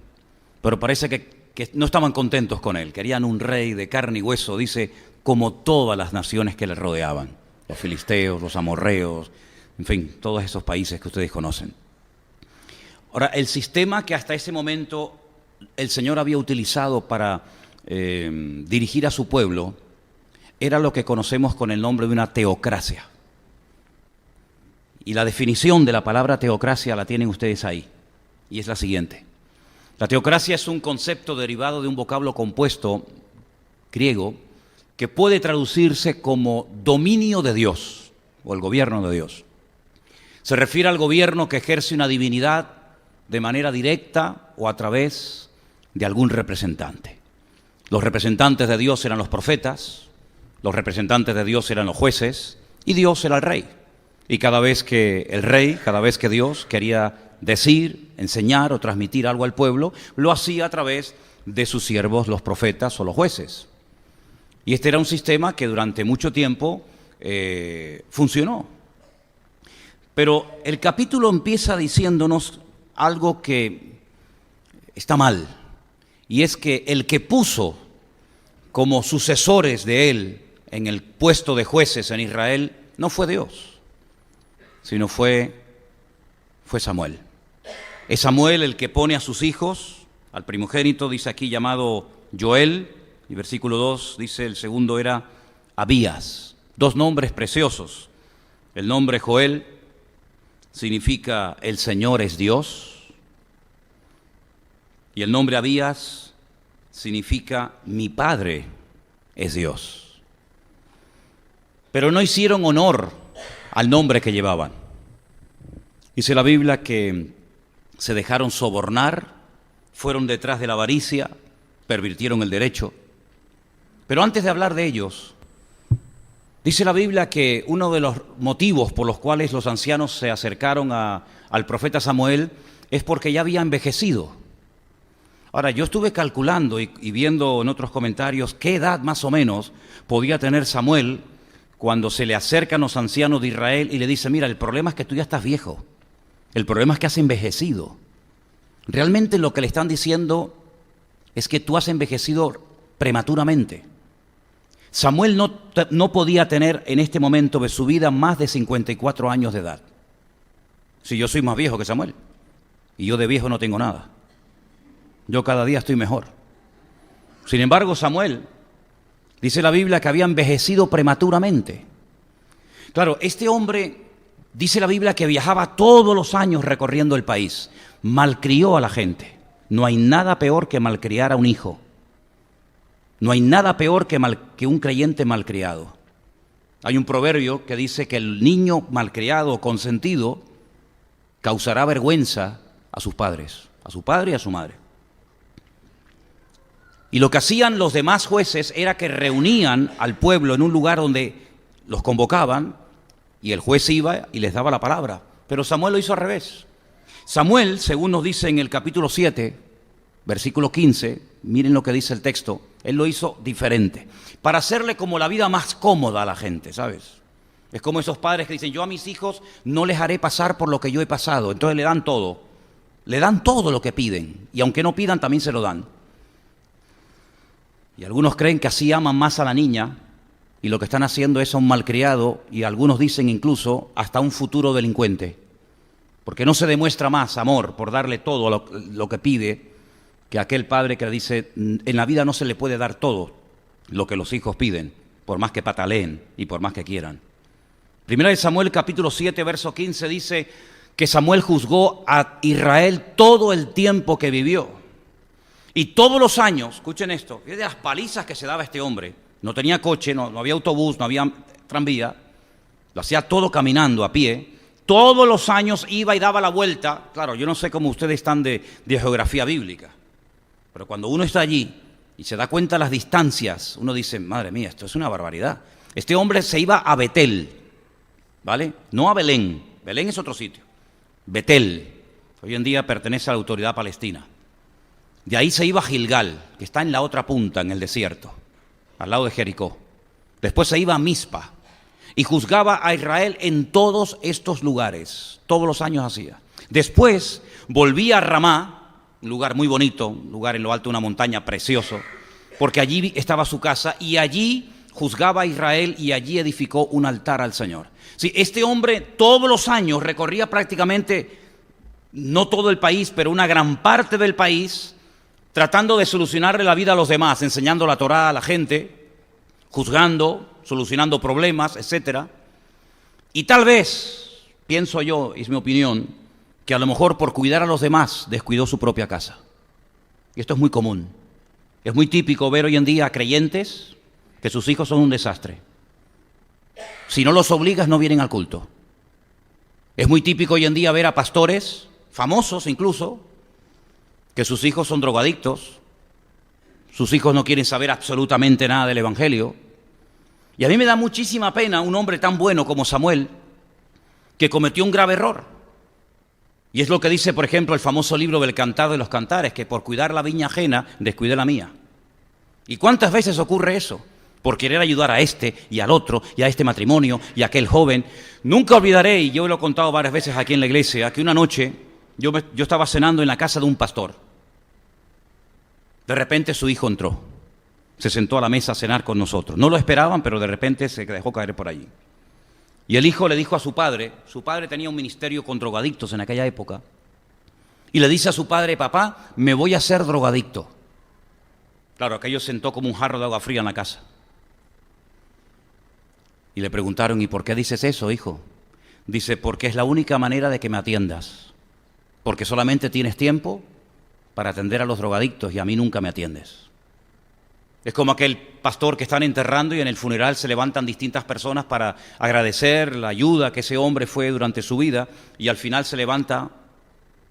Pero parece que no estaban contentos con él, querían un rey de carne y hueso, dice, como todas las naciones que le rodeaban, los filisteos, los amorreos, en fin, todos esos países que ustedes conocen. Ahora, el sistema que hasta ese momento el Señor había utilizado para dirigir a su pueblo era lo que conocemos con el nombre de una teocracia. Y la definición de la palabra teocracia la tienen ustedes ahí, y es la siguiente. La teocracia es un concepto derivado de un vocablo compuesto griego que puede traducirse como dominio de Dios o el gobierno de Dios. Se refiere al gobierno que ejerce una divinidad de manera directa o a través de algún representante. Los representantes de Dios eran los profetas, los representantes de Dios eran los jueces y Dios era el rey. Y cada vez que Dios quería decir, enseñar o transmitir algo al pueblo, lo hacía a través de sus siervos, los profetas o los jueces. Y este era un sistema que durante mucho tiempo funcionó. Pero el capítulo empieza diciéndonos algo que está mal, y es que el que puso como sucesores de él en el puesto de jueces en Israel no fue Dios, sino fue Samuel. Es Samuel el que pone a sus hijos, al primogénito dice aquí llamado Joel, y versículo 2 dice el segundo era Abías. Dos nombres preciosos. El nombre Joel significa el Señor es Dios, y el nombre Abías significa mi Padre es Dios. Pero no hicieron honor al nombre que llevaban. Dice la Biblia que se dejaron sobornar, fueron detrás de la avaricia, pervirtieron el derecho. Pero antes de hablar de ellos, dice la Biblia que uno de los motivos por los cuales los ancianos se acercaron al profeta Samuel es porque ya había envejecido. Ahora, yo estuve calculando y viendo en otros comentarios qué edad más o menos podía tener Samuel cuando se le acercan los ancianos de Israel y le dice: mira, el problema es que tú ya estás viejo, el problema es que has envejecido. Realmente lo que le están diciendo es que tú has envejecido prematuramente. Samuel no podía tener en este momento de su vida más de 54 años de edad. Si yo soy más viejo que Samuel, y yo de viejo no tengo nada. Yo cada día estoy mejor. Sin embargo, Samuel, dice la Biblia que había envejecido prematuramente. Claro, este hombre, dice la Biblia que viajaba todos los años recorriendo el país. Malcrió a la gente. No hay nada peor que malcriar a un hijo. No hay nada peor que un creyente malcriado. Hay un proverbio que dice que el niño malcriado o consentido causará vergüenza a sus padres, a su padre y a su madre. Y lo que hacían los demás jueces era que reunían al pueblo en un lugar donde los convocaban y el juez iba y les daba la palabra. Pero Samuel lo hizo al revés. Samuel, según nos dice en el capítulo 7, versículo 15, miren lo que dice el texto, él lo hizo diferente, para hacerle como la vida más cómoda a la gente, ¿sabes? Es como esos padres que dicen: yo a mis hijos no les haré pasar por lo que yo he pasado. Entonces le dan todo lo que piden, y aunque no pidan también se lo dan. Y algunos creen que así aman más a la niña y lo que están haciendo es a un malcriado y algunos dicen incluso hasta un futuro delincuente. Porque no se demuestra más amor por darle todo lo que pide que aquel padre que le dice, en la vida no se le puede dar todo lo que los hijos piden, por más que pataleen y por más que quieran. Primera de Samuel capítulo 7, verso 15 dice que Samuel juzgó a Israel todo el tiempo que vivió. Y todos los años, escuchen esto, de las palizas que se daba este hombre, no tenía coche, no había autobús, no había tranvía, lo hacía todo caminando a pie, todos los años iba y daba la vuelta. Claro, yo no sé cómo ustedes están de geografía bíblica, pero cuando uno está allí y se da cuenta de las distancias, uno dice, madre mía, esto es una barbaridad. Este hombre se iba a Betel, ¿vale? No a Belén, Belén es otro sitio, Betel, hoy en día pertenece a la autoridad palestina. De ahí se iba a Gilgal, que está en la otra punta, en el desierto, al lado de Jericó. Después se iba a Mizpa y juzgaba a Israel en todos estos lugares. Todos los años hacía. Después volvía a Ramá, un lugar muy bonito, un lugar en lo alto de una montaña precioso, porque allí estaba su casa y allí juzgaba a Israel y allí edificó un altar al Señor. Sí, este hombre todos los años recorría prácticamente, no todo el país, pero una gran parte del país, tratando de solucionarle la vida a los demás, enseñando la Torá a la gente, juzgando, solucionando problemas, etc. Y tal vez, pienso yo, es mi opinión, que a lo mejor por cuidar a los demás descuidó su propia casa. Y esto es muy común. Es muy típico ver hoy en día a creyentes que sus hijos son un desastre. Si no los obligas, no vienen al culto. Es muy típico hoy en día ver a pastores, famosos incluso, que sus hijos son drogadictos, sus hijos no quieren saber absolutamente nada del Evangelio. Y a mí me da muchísima pena un hombre tan bueno como Samuel, que cometió un grave error. Y es lo que dice, por ejemplo, el famoso libro del Cantar de los Cantares, que por cuidar la viña ajena, descuidé la mía. ¿Y cuántas veces ocurre eso? Por querer ayudar a este y al otro, y a este matrimonio, y a aquel joven. Nunca olvidaré, y yo lo he contado varias veces aquí en la iglesia, que una noche yo estaba cenando en la casa de un pastor. De repente su hijo entró, se sentó a la mesa a cenar con nosotros. No lo esperaban, pero de repente se dejó caer por allí. Y el hijo le dijo a su padre tenía un ministerio con drogadictos en aquella época, y le dice a su padre, papá, me voy a hacer drogadicto. Claro, aquello sentó como un jarro de agua fría en la casa. Y le preguntaron, ¿y por qué dices eso, hijo? Dice, porque es la única manera de que me atiendas, porque solamente tienes tiempo para atender a los drogadictos y a mí nunca me atiendes. Es como aquel pastor que están enterrando y en el funeral se levantan distintas personas para agradecer la ayuda que ese hombre fue durante su vida, y al final se levanta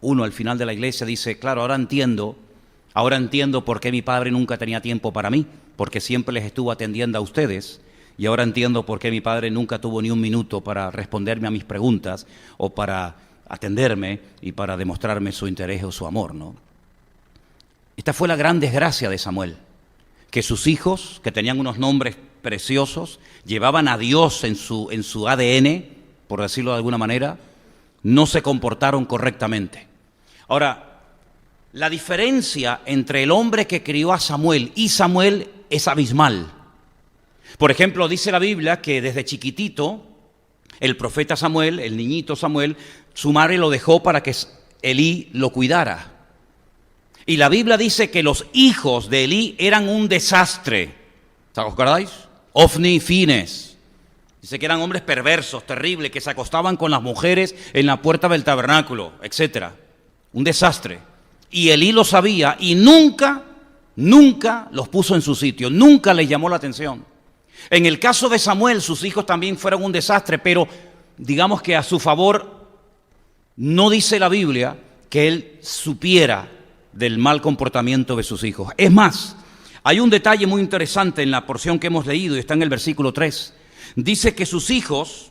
uno al final de la iglesia, dice, claro, ahora entiendo por qué mi padre nunca tenía tiempo para mí, porque siempre les estuvo atendiendo a ustedes, y ahora entiendo por qué mi padre nunca tuvo ni un minuto para responderme a mis preguntas o para atenderme y para demostrarme su interés o su amor, ¿no? Esta fue la gran desgracia de Samuel, que sus hijos, que tenían unos nombres preciosos, llevaban a Dios en su ADN, por decirlo de alguna manera, no se comportaron correctamente. Ahora, la diferencia entre el hombre que crió a Samuel y Samuel es abismal. Por ejemplo, dice la Biblia que desde chiquitito, el profeta Samuel, el niñito Samuel, su madre lo dejó para que Elí lo cuidara. Y la Biblia dice que los hijos de Elí eran un desastre. ¿Os acordáis? Ofni y Fines. Dice que eran hombres perversos, terribles, que se acostaban con las mujeres en la puerta del tabernáculo, etc. Un desastre. Y Elí lo sabía y nunca los puso en su sitio, nunca les llamó la atención. En el caso de Samuel, sus hijos también fueron un desastre, pero digamos que a su favor no dice la Biblia que él supiera del mal comportamiento de sus hijos. Es más, hay un detalle muy interesante en la porción que hemos leído y está en el versículo 3. Dice que sus hijos,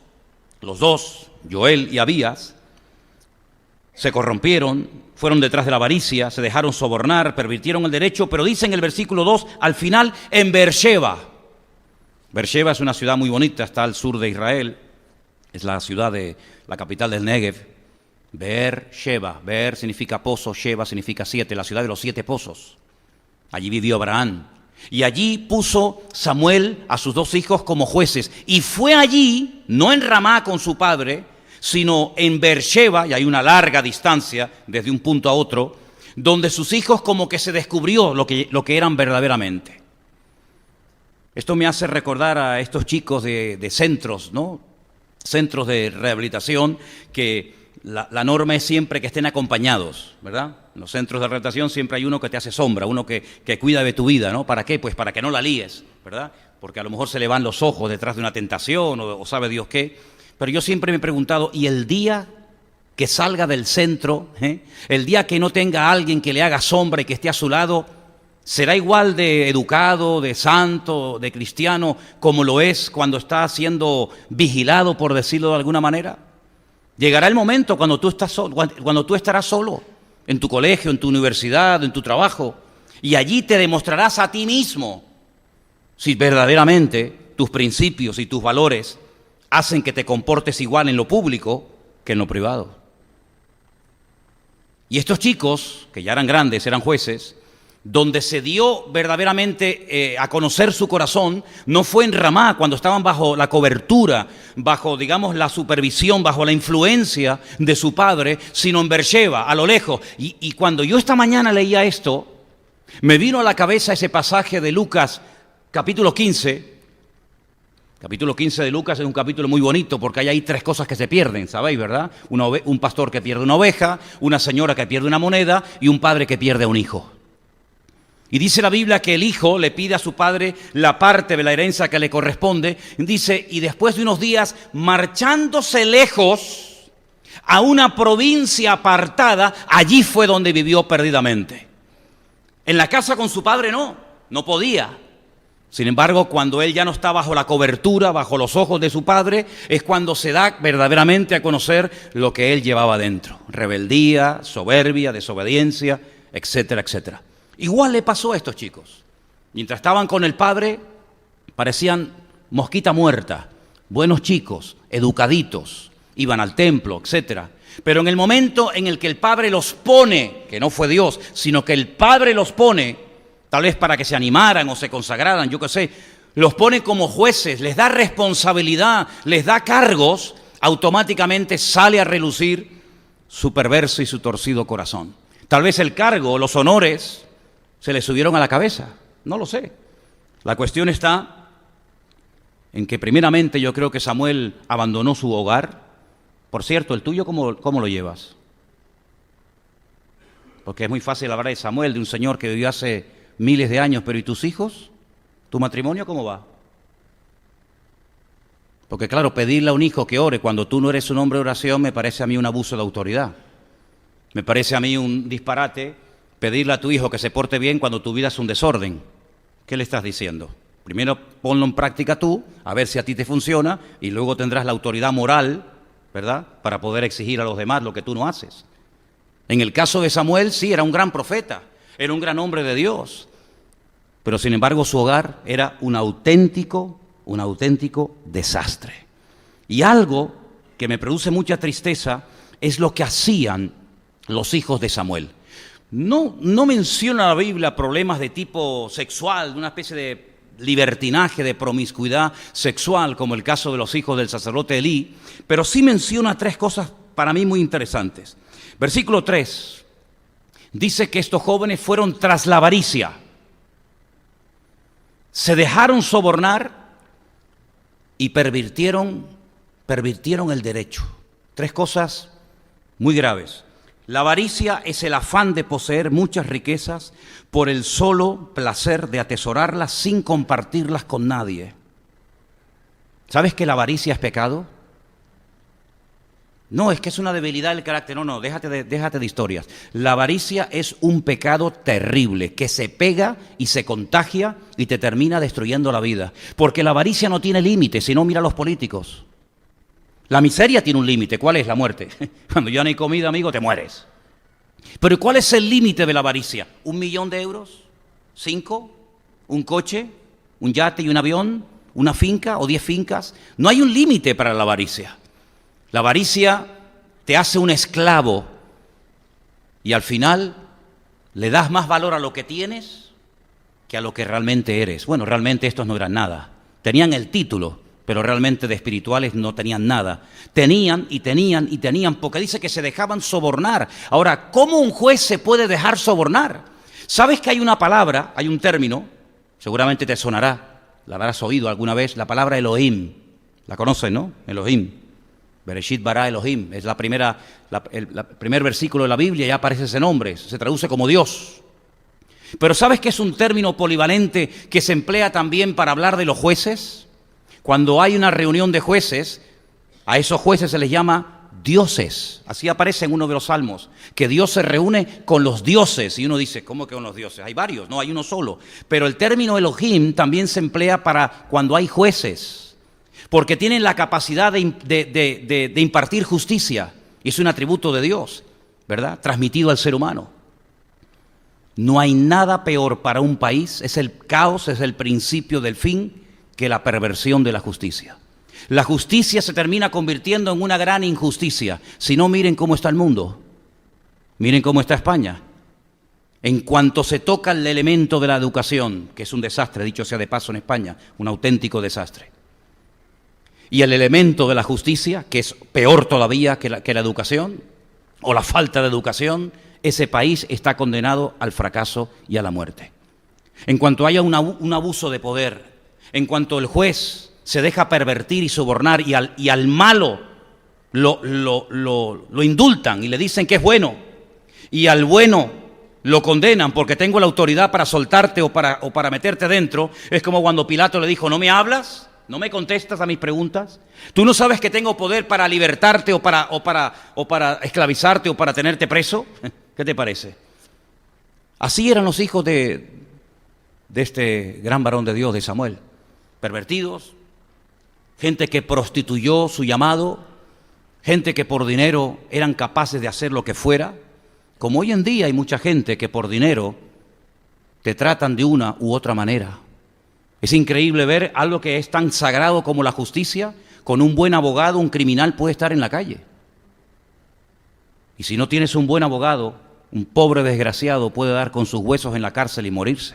los dos, Joel y Abías, se corrompieron, fueron detrás de la avaricia, se dejaron sobornar, pervirtieron el derecho, pero dice en el versículo 2, al final, en Beersheba. Beersheba es una ciudad muy bonita, está al sur de Israel, es la ciudad de la capital del Negev. Beersheba, Beer significa pozo, Sheba significa 7, la ciudad de los 7 pozos. Allí vivió Abraham, Y allí puso Samuel a sus 2 hijos como jueces. Y fue allí, no en Ramá con su padre, sino en Beersheba, y hay una larga distancia desde un punto a otro, donde sus hijos como que se descubrió lo que eran verdaderamente. Esto me hace recordar a estos chicos de centros, ¿no? Centros de rehabilitación, que la norma es siempre que estén acompañados, ¿verdad? En los centros de rehabilitación siempre hay uno que te hace sombra, uno que cuida de tu vida, ¿no? ¿Para qué? Pues para que no la líes, ¿verdad? Porque a lo mejor se le van los ojos detrás de una tentación o sabe Dios qué. Pero yo siempre me he preguntado, ¿y el día que salga del centro, el día que no tenga a alguien que le haga sombra y que esté a su lado, será igual de educado, de santo, de cristiano, como lo es cuando está siendo vigilado, por decirlo de alguna manera? Llegará el momento cuando tú estarás solo, en tu colegio, en tu universidad, en tu trabajo, y allí te demostrarás a ti mismo si verdaderamente tus principios y tus valores hacen que te comportes igual en lo público que en lo privado. Y estos chicos, que ya eran grandes, eran jueces, donde se dio verdaderamente a conocer su corazón, no fue en Ramá, cuando estaban bajo la cobertura, bajo, digamos, la supervisión, bajo la influencia de su padre, sino en Beersheba, a lo lejos. Y cuando yo esta mañana leía esto, me vino a la cabeza ese pasaje de Lucas, capítulo 15. Capítulo 15 de Lucas es un capítulo muy bonito porque hay ahí 3 cosas que se pierden, ¿sabéis, verdad? Un pastor que pierde una oveja, una señora que pierde una moneda y un padre que pierde a un hijo. Y dice la Biblia que el hijo le pide a su padre la parte de la herencia que le corresponde. Dice, y después de unos días, marchándose lejos a una provincia apartada, allí fue donde vivió perdidamente. En la casa con su padre no podía. Sin embargo, cuando él ya no está bajo la cobertura, bajo los ojos de su padre, es cuando se da verdaderamente a conocer lo que él llevaba dentro. Rebeldía, soberbia, desobediencia, etcétera, etcétera. Igual le pasó a estos chicos. Mientras estaban con el padre, parecían mosquita muerta, buenos chicos, educaditos, iban al templo, etcétera. Pero en el momento en el que el padre los pone, que no fue Dios, sino que el padre los pone, tal vez para que se animaran o se consagraran, yo qué sé, los pone como jueces, les da responsabilidad, les da cargos, automáticamente sale a relucir su perverso y su torcido corazón. Tal vez el cargo, los honores, se les subieron a la cabeza, no lo sé. La cuestión está en que primeramente yo creo que Samuel abandonó su hogar. Por cierto, ¿el tuyo cómo lo llevas? Porque es muy fácil hablar de Samuel, de un señor que vivió hace miles de años, pero ¿y tus hijos? ¿Tu matrimonio cómo va? Porque claro, pedirle a un hijo que ore cuando tú no eres un hombre de oración me parece a mí un abuso de autoridad. Me parece a mí un disparate pedirle a tu hijo que se porte bien cuando tu vida es un desorden. ¿Qué le estás diciendo? Primero ponlo en práctica tú, a ver si a ti te funciona, y luego tendrás la autoridad moral, ¿verdad?, para poder exigir a los demás lo que tú no haces. En el caso de Samuel, sí, era un gran profeta, era un gran hombre de Dios, pero sin embargo su hogar era un auténtico desastre. Y algo que me produce mucha tristeza es lo que hacían los hijos de Samuel. No menciona la Biblia problemas de tipo sexual, de una especie de libertinaje, de promiscuidad sexual, como el caso de los hijos del sacerdote Elí, pero sí menciona 3 cosas para mí muy interesantes. Versículo 3 dice que estos jóvenes fueron tras la avaricia, se dejaron sobornar y pervirtieron el derecho. 3 cosas muy graves. La avaricia es el afán de poseer muchas riquezas por el solo placer de atesorarlas sin compartirlas con nadie. ¿Sabes que la avaricia es pecado? No, es que es una debilidad del carácter. No, déjate de historias. La avaricia es un pecado terrible que se pega y se contagia y te termina destruyendo la vida. Porque la avaricia no tiene límite, si no mira a los políticos. La miseria tiene un límite. ¿Cuál es? La muerte. Cuando ya no hay comida, amigo, te mueres. Pero ¿cuál es el límite de la avaricia? ¿1 millón de euros? ¿5? ¿Un coche? ¿Un yate y un avión? ¿Una finca o 10 fincas? No hay un límite para la avaricia. La avaricia te hace un esclavo y al final le das más valor a lo que tienes que a lo que realmente eres. Bueno, realmente estos no eran nada. Tenían el título, pero realmente de espirituales no tenían nada. Tenían, porque dice que se dejaban sobornar. Ahora, ¿cómo un juez se puede dejar sobornar? ¿Sabes que hay una palabra, hay un término, seguramente te sonará, la habrás oído alguna vez, la palabra Elohim? La conocen, ¿no? Elohim. Bereshit bara Elohim. Es el primer versículo de la Biblia, ya aparece ese nombre, se traduce como Dios. Pero ¿sabes que es un término polivalente que se emplea también para hablar de los jueces? Cuando hay una reunión de jueces, a esos jueces se les llama dioses. Así aparece en uno de los salmos, que Dios se reúne con los dioses. Y uno dice, ¿cómo que con los dioses? Hay varios, no hay uno solo. Pero el término Elohim también se emplea para cuando hay jueces, porque tienen la capacidad de impartir justicia. Y es un atributo de Dios, ¿verdad? Transmitido al ser humano. No hay nada peor para un país, es el caos, es el principio del fin, que la perversión de la justicia. La justicia se termina convirtiendo en una gran injusticia. Si no, miren cómo está el mundo. Miren cómo está España. En cuanto se toca el elemento de la educación, que es un desastre, dicho sea de paso en España, un auténtico desastre. Y el elemento de la justicia, que es peor todavía que la educación, o la falta de educación, ese país está condenado al fracaso y a la muerte. En cuanto haya un abuso de poder, en cuanto el juez se deja pervertir y sobornar y al malo lo indultan y le dicen que es bueno, y al bueno lo condenan porque tengo la autoridad para soltarte o para meterte dentro, es como cuando Pilato le dijo, ¿no me hablas? ¿No me contestas a mis preguntas? ¿Tú no sabes que tengo poder para libertarte o para esclavizarte o para tenerte preso? ¿Qué te parece? Así eran los hijos de este gran varón de Dios, de Samuel. Pervertidos, gente que prostituyó su llamado, gente que por dinero eran capaces de hacer lo que fuera. Como hoy en día hay mucha gente que por dinero te tratan de una u otra manera. Es increíble ver algo que es tan sagrado como la justicia. Con un buen abogado, un criminal puede estar en la calle. Y si no tienes un buen abogado, un pobre desgraciado puede dar con sus huesos en la cárcel y morirse.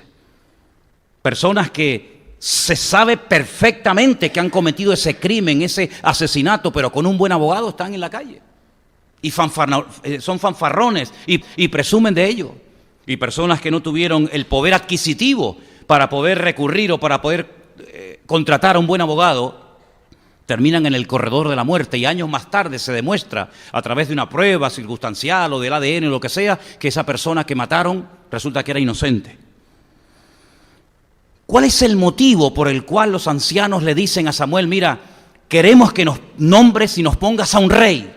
Personas que se sabe perfectamente que han cometido ese crimen, ese asesinato, pero con un buen abogado están en la calle. Y son fanfarrones y presumen de ello. Y personas que no tuvieron el poder adquisitivo para poder recurrir o para poder contratar a un buen abogado, terminan en el corredor de la muerte y años más tarde se demuestra a través de una prueba circunstancial o del ADN o lo que sea, que esa persona que mataron resulta que era inocente. ¿Cuál es el motivo por el cual los ancianos le dicen a Samuel, mira, queremos que nos nombres y nos pongas a un rey?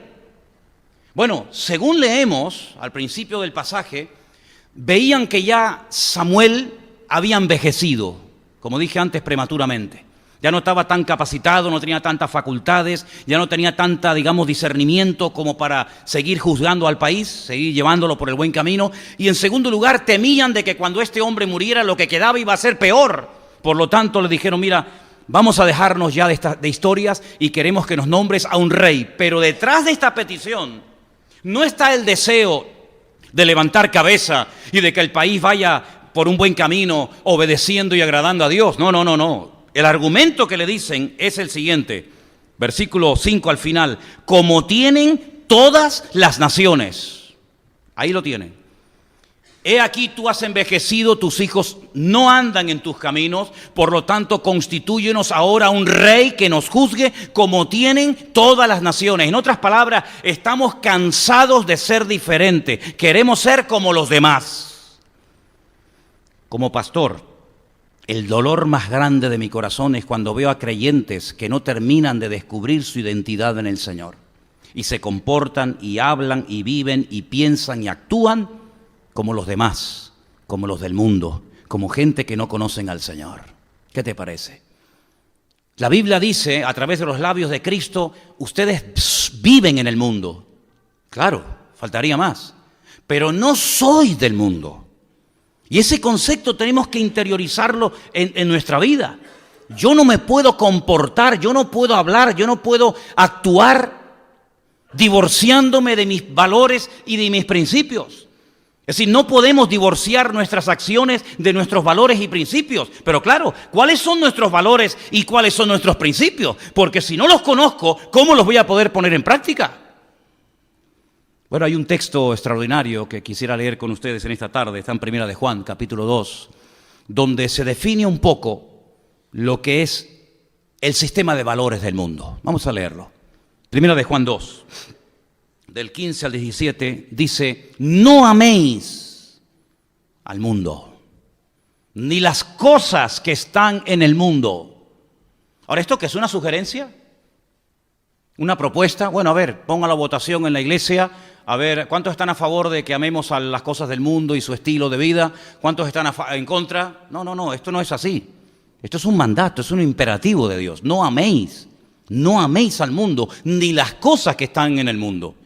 Bueno, según leemos al principio del pasaje, veían que ya Samuel había envejecido, como dije antes, prematuramente. Ya no estaba tan capacitado, no tenía tantas facultades, ya no tenía tanta, discernimiento como para seguir juzgando al país, seguir llevándolo por el buen camino. Y en segundo lugar, temían de que cuando este hombre muriera, lo que quedaba iba a ser peor. Por lo tanto, le dijeron, mira, vamos a dejarnos ya de historias y queremos que nos nombres a un rey. Pero detrás de esta petición no está el deseo de levantar cabeza y de que el país vaya por un buen camino, obedeciendo y agradando a Dios. No. El argumento que le dicen es el siguiente, versículo 5 al final, como tienen todas las naciones. Ahí lo tienen. He aquí tú has envejecido, tus hijos no andan en tus caminos, por lo tanto constitúyenos ahora un rey que nos juzgue como tienen todas las naciones. En otras palabras, estamos cansados de ser diferentes, queremos ser como los demás. Como pastor, el dolor más grande de mi corazón es cuando veo a creyentes que no terminan de descubrir su identidad en el Señor y se comportan y hablan y viven y piensan y actúan como los demás, como los del mundo, como gente que no conocen al Señor. ¿Qué te parece? La Biblia dice, a través de los labios de Cristo, ustedes viven en el mundo. Claro, faltaría más, pero no soy del mundo. Y ese concepto tenemos que interiorizarlo en nuestra vida. Yo no me puedo comportar, yo no puedo hablar, yo no puedo actuar divorciándome de mis valores y de mis principios. Es decir, no podemos divorciar nuestras acciones de nuestros valores y principios. Pero claro, ¿cuáles son nuestros valores y cuáles son nuestros principios? Porque si no los conozco, ¿cómo los voy a poder poner en práctica? Bueno, hay un texto extraordinario que quisiera leer con ustedes en esta tarde. Está en Primera de Juan, capítulo 2, donde se define un poco lo que es el sistema de valores del mundo. Vamos a leerlo. Primera de Juan 2. Del 15 al 17, dice, no améis al mundo, ni las cosas que están en el mundo. Ahora, ¿esto qué es una sugerencia? ¿Una propuesta? Bueno, a ver, ponga la votación en la iglesia, a ver, ¿cuántos están a favor de que amemos a las cosas del mundo y su estilo de vida? ¿Cuántos están en contra? No, esto no es así. Esto es un mandato, es un imperativo de Dios. No améis al mundo, ni las cosas que están en el mundo.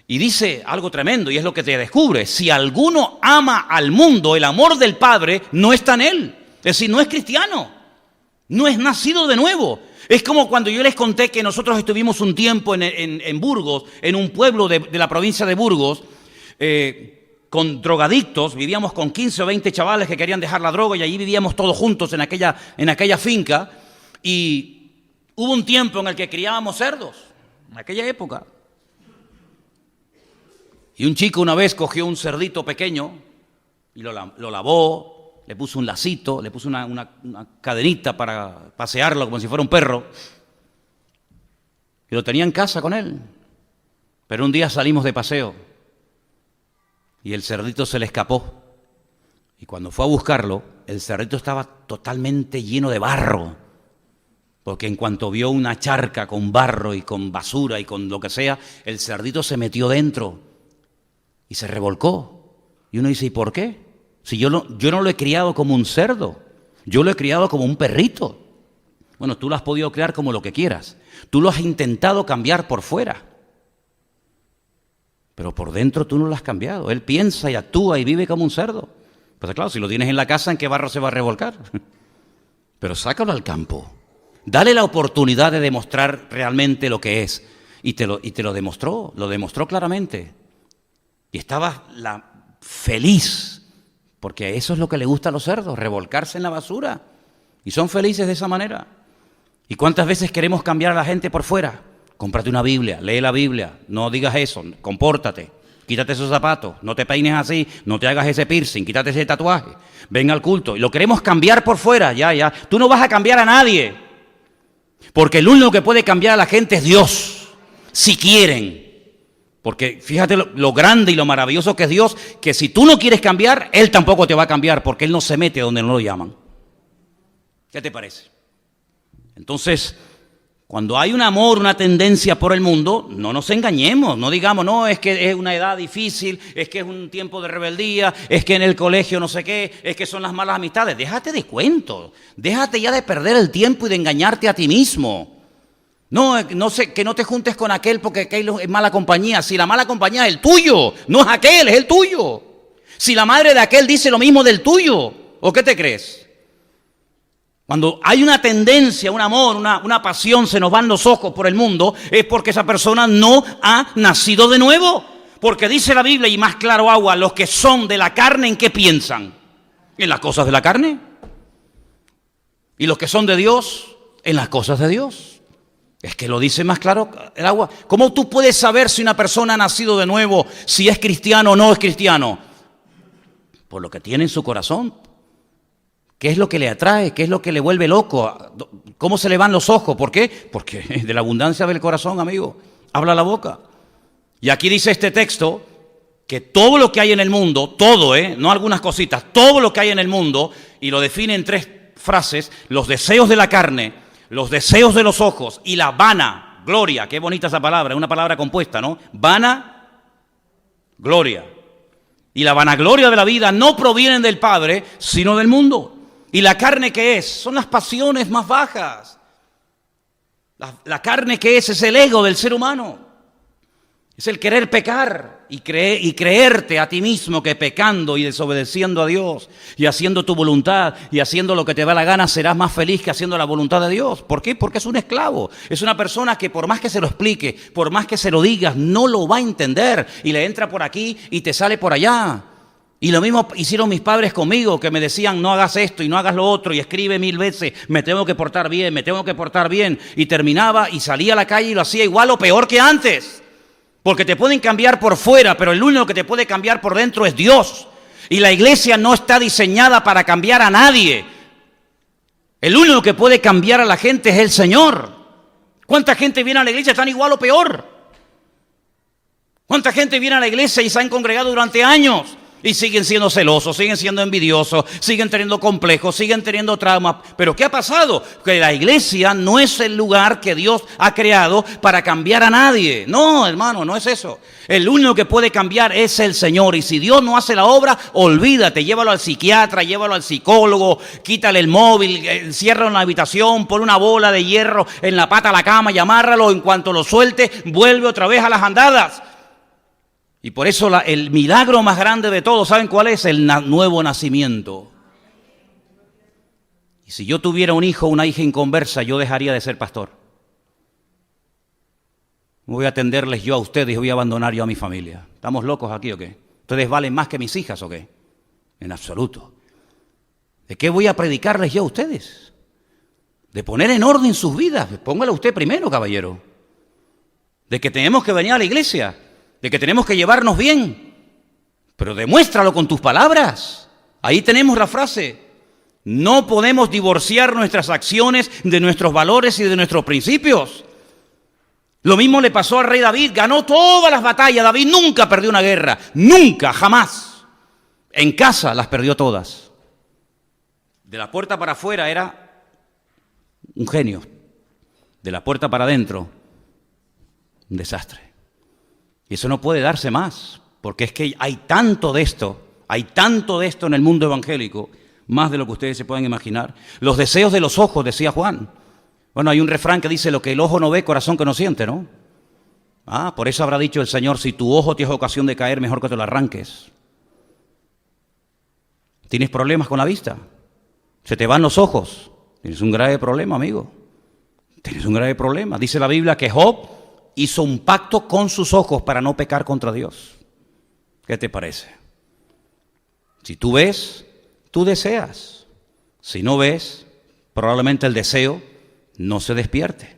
Y dice algo tremendo, y es lo que te descubre. Si alguno ama al mundo, el amor del Padre no está en él. Es decir, no es cristiano, no es nacido de nuevo. Es como cuando yo les conté que nosotros estuvimos un tiempo en Burgos, en un pueblo de la provincia de Burgos, con drogadictos. Vivíamos con 15 o 20 chavales que querían dejar la droga y allí vivíamos todos juntos en aquella finca. Y hubo un tiempo en el que criábamos cerdos, en aquella época. Y un chico una vez cogió un cerdito pequeño y lo lavó, le puso un lacito, le puso una cadenita para pasearlo como si fuera un perro. Y lo tenía en casa con él. Pero un día salimos de paseo y el cerdito se le escapó. Y cuando fue a buscarlo, el cerdito estaba totalmente lleno de barro. Porque en cuanto vio una charca con barro y con basura y con lo que sea, el cerdito se metió dentro. Y se revolcó. Y uno dice, ¿y por qué? Si yo no lo he criado como un cerdo, yo lo he criado como un perrito. Bueno, tú lo has podido criar como lo que quieras. Tú lo has intentado cambiar por fuera. Pero por dentro tú no lo has cambiado. Él piensa y actúa y vive como un cerdo. Pues claro, si lo tienes en la casa, ¿en qué barro se va a revolcar? Pero sácalo al campo. Dale la oportunidad de demostrar realmente lo que es. Y te lo demostró claramente. Y estaba feliz, porque eso es lo que le gusta a los cerdos, revolcarse en la basura. Y son felices de esa manera. ¿Y cuántas veces queremos cambiar a la gente por fuera? Cómprate una Biblia, lee la Biblia, no digas eso, compórtate, quítate esos zapatos, no te peines así, no te hagas ese piercing, quítate ese tatuaje, ven al culto. Y lo queremos cambiar por fuera, ya. Tú no vas a cambiar a nadie, porque el único que puede cambiar a la gente es Dios, si quieren. Porque fíjate lo grande y lo maravilloso que es Dios, que si tú no quieres cambiar, Él tampoco te va a cambiar, porque Él no se mete donde no lo llaman. ¿Qué te parece? Entonces, cuando hay un amor, una tendencia por el mundo, no nos engañemos, no digamos, no, es que es una edad difícil, es que es un tiempo de rebeldía, es que en el colegio no sé qué, es que son las malas amistades. Déjate de cuentos, déjate ya de perder el tiempo y de engañarte a ti mismo. No sé, que no te juntes con aquel porque aquel es mala compañía. Si la mala compañía es el tuyo, no es aquel, es el tuyo. Si la madre de aquel dice lo mismo del tuyo, ¿o qué te crees? Cuando hay una tendencia, un amor, una pasión, se nos van los ojos por el mundo, es porque esa persona no ha nacido de nuevo. Porque dice la Biblia, y más claro agua, los que son de la carne, ¿en qué piensan? En las cosas de la carne. Y los que son de Dios, en las cosas de Dios. Es que lo dice más claro el agua. ¿Cómo tú puedes saber si una persona ha nacido de nuevo, si es cristiano o no es cristiano? Por lo que tiene en su corazón. ¿Qué es lo que le atrae? ¿Qué es lo que le vuelve loco? ¿Cómo se le van los ojos? ¿Por qué? Porque de la abundancia del corazón, amigo, habla la boca. Y aquí dice este texto que todo lo que hay en el mundo, todo, no algunas cositas, todo lo que hay en el mundo, y lo define en 3 frases, los deseos de la carne, los deseos de los ojos y la vana gloria, qué bonita esa palabra, es una palabra compuesta, ¿no? Vana gloria. Y la vanagloria de la vida no provienen del Padre, sino del mundo. ¿Y la carne qué es? Son las pasiones más bajas. La carne ¿qué es? Es el ego del ser humano. Es el querer pecar y creerte a ti mismo que pecando y desobedeciendo a Dios y haciendo tu voluntad y haciendo lo que te da la gana serás más feliz que haciendo la voluntad de Dios. ¿Por qué? Porque es un esclavo. Es una persona que por más que se lo explique, por más que se lo digas, no lo va a entender y le entra por aquí y te sale por allá. Y lo mismo hicieron mis padres conmigo, que me decían no hagas esto y no hagas lo otro y escribe 1000 veces, me tengo que portar bien, me tengo que portar bien. Y terminaba y salía a la calle y lo hacía igual o peor que antes. Porque te pueden cambiar por fuera, pero el único que te puede cambiar por dentro es Dios. Y la iglesia no está diseñada para cambiar a nadie. El único que puede cambiar a la gente es el Señor. ¿Cuánta gente viene a la iglesia y están igual o peor? ¿Cuánta gente viene a la iglesia y se han congregado durante años y siguen siendo celosos, siguen siendo envidiosos, siguen teniendo complejos, siguen teniendo traumas? ¿Pero qué ha pasado? Que la iglesia no es el lugar que Dios ha creado para cambiar a nadie. No, hermano, no es eso. El único que puede cambiar es el Señor. Y si Dios no hace la obra, olvídate, llévalo al psiquiatra, llévalo al psicólogo, quítale el móvil, enciérralo en la habitación, pon una bola de hierro en la pata de la cama y amárralo. En cuanto lo suelte, vuelve otra vez a las andadas. Y por eso el milagro más grande de todos, ¿saben cuál es? El nuevo nacimiento. Y si yo tuviera un hijo o una hija inconversa, yo dejaría de ser pastor. Voy a atenderles yo a ustedes y voy a abandonar yo a mi familia. ¿Estamos locos aquí o qué? ¿Ustedes valen más que mis hijas o qué? En absoluto. ¿De qué voy a predicarles yo a ustedes? De poner en orden sus vidas. Póngalo usted primero, caballero. De que tenemos que venir a la iglesia. De que tenemos que llevarnos bien, pero demuéstralo con tus palabras. Ahí tenemos la frase. No podemos divorciar nuestras acciones de nuestros valores y de nuestros principios. Lo mismo le pasó al rey David, ganó todas las batallas. David nunca perdió una guerra, nunca, jamás. En casa las perdió todas. De la puerta para afuera era un genio, de la puerta para adentro, un desastre. Y eso no puede darse más, porque es que hay tanto de esto en el mundo evangélico, más de lo que ustedes se pueden imaginar. Los deseos de los ojos, decía Juan. Bueno, hay un refrán que dice, lo que el ojo no ve, corazón que no siente, ¿no? Por eso habrá dicho el Señor, si tu ojo tienes ocasión de caer, mejor que te lo arranques. ¿Tienes problemas con la vista? ¿Se te van los ojos? Tienes un grave problema, amigo. Tienes un grave problema. Dice la Biblia que Job hizo un pacto con sus ojos para no pecar contra Dios. ¿Qué te parece? Si tú ves, tú deseas. Si no ves, probablemente el deseo no se despierte.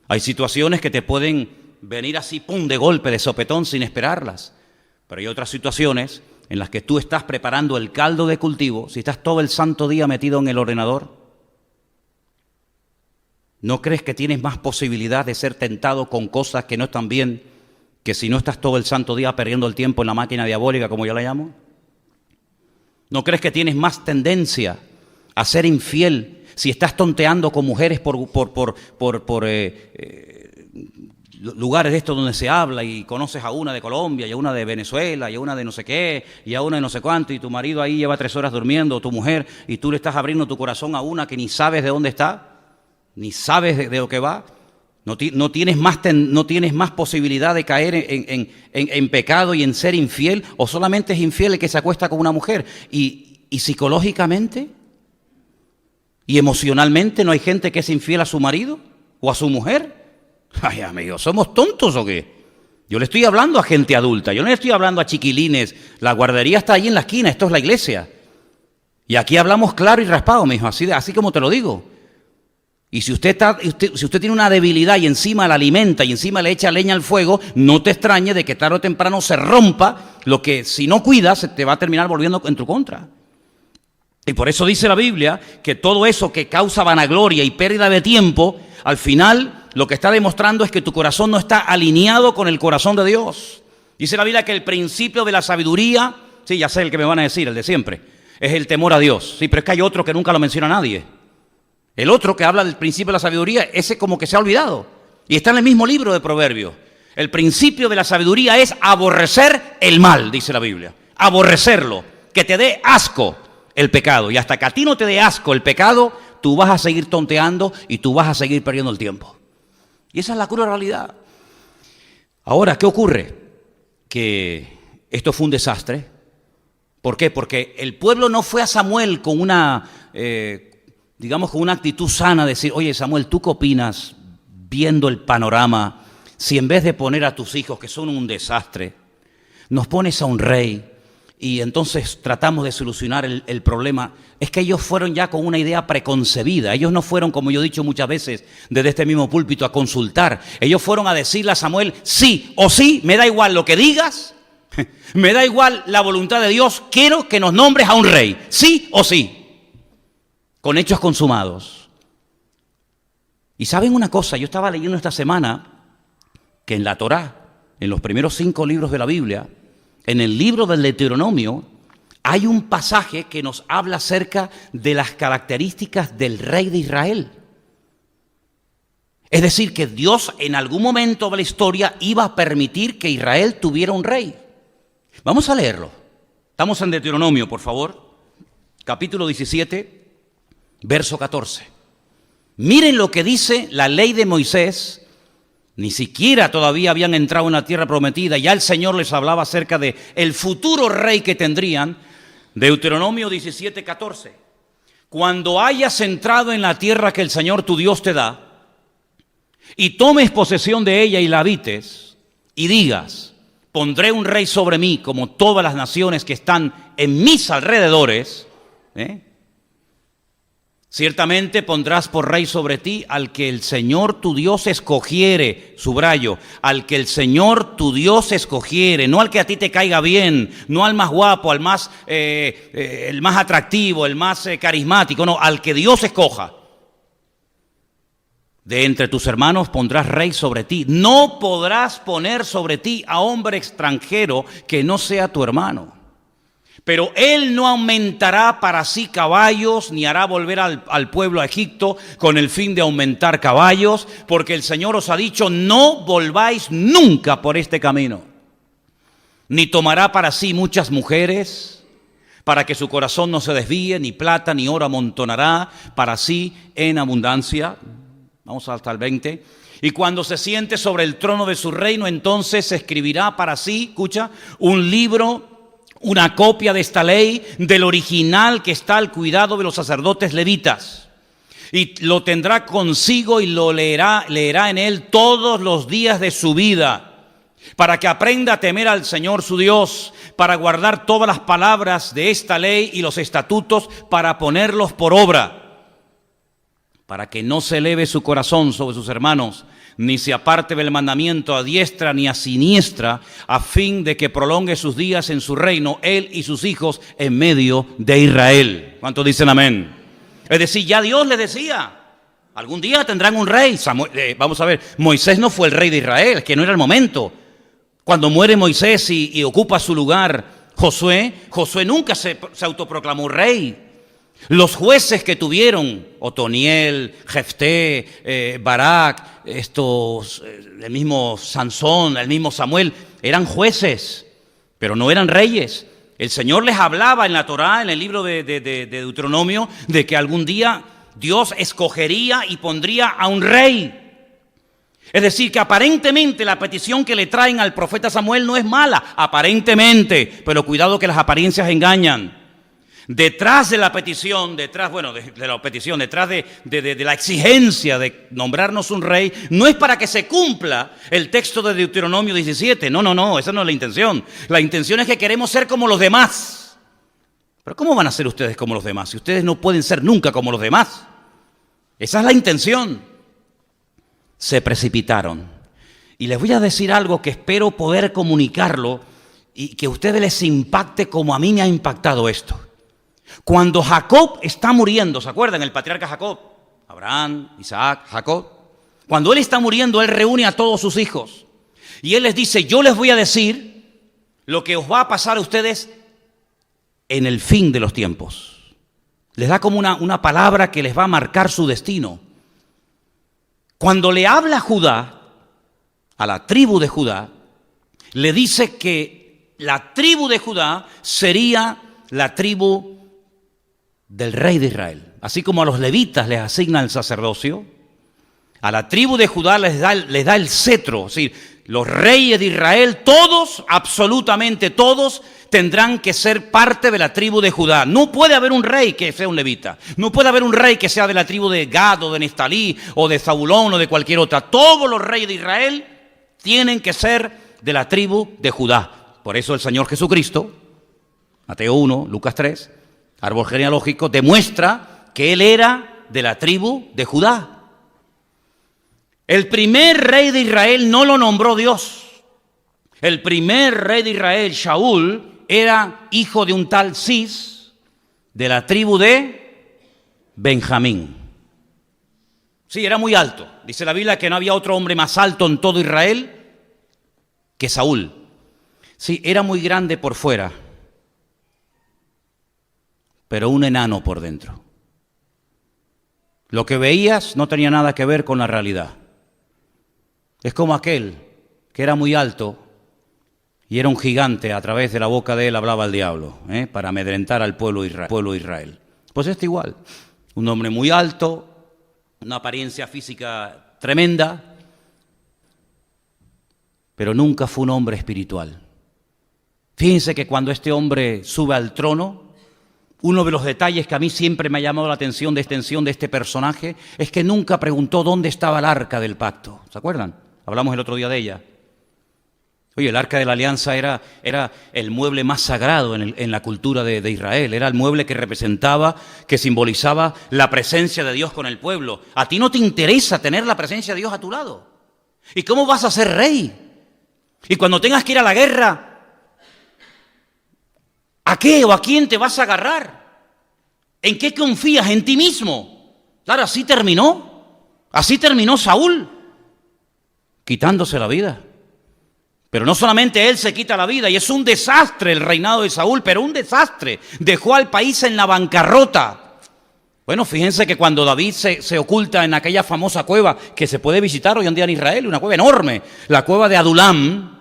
Hay situaciones que te pueden venir así, pum, de golpe, de sopetón, sin esperarlas. Pero hay otras situaciones en las que tú estás preparando el caldo de cultivo, si estás todo el santo día metido en el ordenador, ¿no crees que tienes más posibilidad de ser tentado con cosas que no están bien que si no estás todo el santo día perdiendo el tiempo en la máquina diabólica, como yo la llamo? ¿No crees que tienes más tendencia a ser infiel si estás tonteando con mujeres por lugares de estos donde se habla y conoces a una de Colombia y a una de Venezuela y a una de no sé qué y a una de no sé cuánto y tu marido ahí lleva 3 horas durmiendo, o tu mujer, y tú le estás abriendo tu corazón a una que ni sabes de dónde está? Ni sabes de lo que va, no tienes más posibilidad de caer en pecado y en ser infiel, o solamente es infiel el que se acuesta con una mujer. Y psicológicamente y emocionalmente no hay gente que es infiel a su marido o a su mujer. Ay, amigo, ¿somos tontos o qué? Yo le estoy hablando a gente adulta, yo no le estoy hablando a chiquilines. La guardería está ahí en la esquina, esto es la iglesia. Y aquí hablamos claro y raspado, mijo, así como te lo digo. Y si usted tiene una debilidad y encima la alimenta y encima le echa leña al fuego, no te extrañe de que tarde o temprano se rompa lo que, si no cuidas, se te va a terminar volviendo en tu contra. Y por eso dice la Biblia que todo eso que causa vanagloria y pérdida de tiempo, al final lo que está demostrando es que tu corazón no está alineado con el corazón de Dios. Dice la Biblia que el principio de la sabiduría, sí, ya sé el que me van a decir, el de siempre, es el temor a Dios. Sí, pero es que hay otro que nunca lo menciona nadie. El otro que habla del principio de la sabiduría, ese como que se ha olvidado. Y está en el mismo libro de Proverbios. El principio de la sabiduría es aborrecer el mal, dice la Biblia. Aborrecerlo, que te dé asco el pecado. Y hasta que a ti no te dé asco el pecado, tú vas a seguir tonteando y tú vas a seguir perdiendo el tiempo. Y esa es la cruda realidad. Ahora, ¿qué ocurre? Que esto fue un desastre. ¿Por qué? Porque el pueblo no fue a Samuel con una... digamos con una actitud sana, decir, oye Samuel, ¿tú qué opinas viendo el panorama si en vez de poner a tus hijos, que son un desastre, nos pones a un rey y entonces tratamos de solucionar el problema. Es que ellos fueron ya con una idea preconcebida. Ellos no fueron, como yo he dicho muchas veces desde este mismo púlpito, a consultar. Ellos fueron a decirle a Samuel, sí o sí, me da igual lo que digas, me da igual la voluntad de Dios, quiero que nos nombres a un rey, sí o sí, con hechos consumados. Y saben una cosa, yo estaba leyendo esta semana que en la Torá, en los primeros 5 libros de la Biblia, en el libro del Deuteronomio, hay un pasaje que nos habla acerca de las características del rey de Israel. Es decir, que Dios en algún momento de la historia iba a permitir que Israel tuviera un rey. Vamos a leerlo. Estamos en Deuteronomio, por favor, capítulo 17, verso 14. Miren lo que dice la ley de Moisés. Ni siquiera todavía habían entrado en la tierra prometida. Ya el Señor les hablaba acerca de el futuro rey que tendrían. Deuteronomio 17, 14. Cuando hayas entrado en la tierra que el Señor tu Dios te da, y tomes posesión de ella y la habites, y digas, pondré un rey sobre mí como todas las naciones que están en mis alrededores, ciertamente pondrás por rey sobre ti al que el Señor tu Dios escogiere, subrayo, al que el Señor tu Dios escogiere, no al que a ti te caiga bien, no al más guapo, al más, el más atractivo, el más carismático, no, al que Dios escoja. De entre tus hermanos pondrás rey sobre ti. No podrás poner sobre ti a hombre extranjero que no sea tu hermano. Pero él no aumentará para sí caballos, ni hará volver al pueblo a Egipto con el fin de aumentar caballos, porque el Señor os ha dicho, no volváis nunca por este camino. Ni tomará para sí muchas mujeres, para que su corazón no se desvíe, ni plata ni oro amontonará para sí en abundancia. Vamos hasta el 20. Y cuando se siente sobre el trono de su reino, entonces escribirá para sí, escucha, un libro, una copia de esta ley, del original que está al cuidado de los sacerdotes levitas. Y lo tendrá consigo y lo leerá en él todos los días de su vida, para que aprenda a temer al Señor su Dios, para guardar todas las palabras de esta ley y los estatutos, para ponerlos por obra, para que no se eleve su corazón sobre sus hermanos, ni se aparte del mandamiento a diestra ni a siniestra, a fin de que prolongue sus días en su reino, él y sus hijos en medio de Israel. ¿Cuántos dicen amén? Es decir, ya Dios les decía, algún día tendrán un rey. Vamos a ver, Moisés no fue el rey de Israel, es que no era el momento. Cuando muere Moisés y ocupa su lugar Josué nunca se autoproclamó rey. Los jueces que tuvieron, Otoniel, Jefté, Barak, el mismo Sansón, el mismo Samuel, eran jueces, pero no eran reyes. El Señor les hablaba en la Torá, en el libro de Deuteronomio, de que algún día Dios escogería y pondría a un rey. Es decir, que aparentemente la petición que le traen al profeta Samuel no es mala, aparentemente, pero cuidado que las apariencias engañan. Detrás de la petición, detrás de la exigencia de nombrarnos un rey, no es para que se cumpla el texto de Deuteronomio 17. No, esa no es la intención. La intención es que queremos ser como los demás. Pero ¿cómo van a ser ustedes como los demás si ustedes no pueden ser nunca como los demás? Esa es la intención. Se precipitaron. Y les voy a decir algo que espero poder comunicarlo y que a ustedes les impacte como a mí me ha impactado esto. Cuando Jacob está muriendo, ¿se acuerdan? El patriarca Jacob, Abraham, Isaac, Jacob. Cuando él está muriendo, él reúne a todos sus hijos. Y él les dice, yo les voy a decir lo que os va a pasar a ustedes en el fin de los tiempos. Les da como una palabra que les va a marcar su destino. Cuando le habla a Judá, a la tribu de Judá, le dice que la tribu de Judá sería la tribu del rey de Israel. Así como a los levitas les asigna el sacerdocio, a la tribu de Judá les da el cetro. Es decir, los reyes de Israel, todos, absolutamente todos, tendrán que ser parte de la tribu de Judá. No puede haber un rey que sea un levita. No puede haber un rey que sea de la tribu de Gad o de Neftalí o de Zabulón o de cualquier otra. Todos los reyes de Israel tienen que ser de la tribu de Judá. Por eso el Señor Jesucristo Mateo 1, Lucas 3, árbol genealógico, demuestra que él era de la tribu de Judá. El primer rey de Israel no lo nombró Dios. El primer rey de Israel, Saúl, era hijo de un tal Cis, de la tribu de Benjamín. Sí, era muy alto. Dice la Biblia que no había otro hombre más alto en todo Israel que Saúl. Sí, era muy grande por fuera, pero un enano por dentro. Lo que veías no tenía nada que ver con la realidad. Es como aquel que era muy alto y era un gigante, a través de la boca de él hablaba el diablo, para amedrentar al pueblo de Israel. Pues este igual, un hombre muy alto, una apariencia física tremenda, pero nunca fue un hombre espiritual. Fíjense que cuando este hombre sube al trono, uno de los detalles que a mí siempre me ha llamado la atención de este personaje es que nunca preguntó dónde estaba el arca del pacto. ¿Se acuerdan? Hablamos el otro día de ella. Oye, el arca de la alianza era el mueble más sagrado en la cultura de Israel. Era el mueble que representaba, que simbolizaba la presencia de Dios con el pueblo. A ti no te interesa tener la presencia de Dios a tu lado. ¿Y cómo vas a ser rey? Y cuando tengas que ir a la guerra, ¿a qué o a quién te vas a agarrar? ¿En qué confías? ¿En ti mismo? Claro, así terminó Saúl, quitándose la vida. Pero no solamente él se quita la vida, y es un desastre el reinado de Saúl, pero un desastre. Dejó al país en la bancarrota. Bueno, fíjense que cuando David se oculta en aquella famosa cueva que se puede visitar hoy en día en Israel, una cueva enorme, la cueva de Adulam,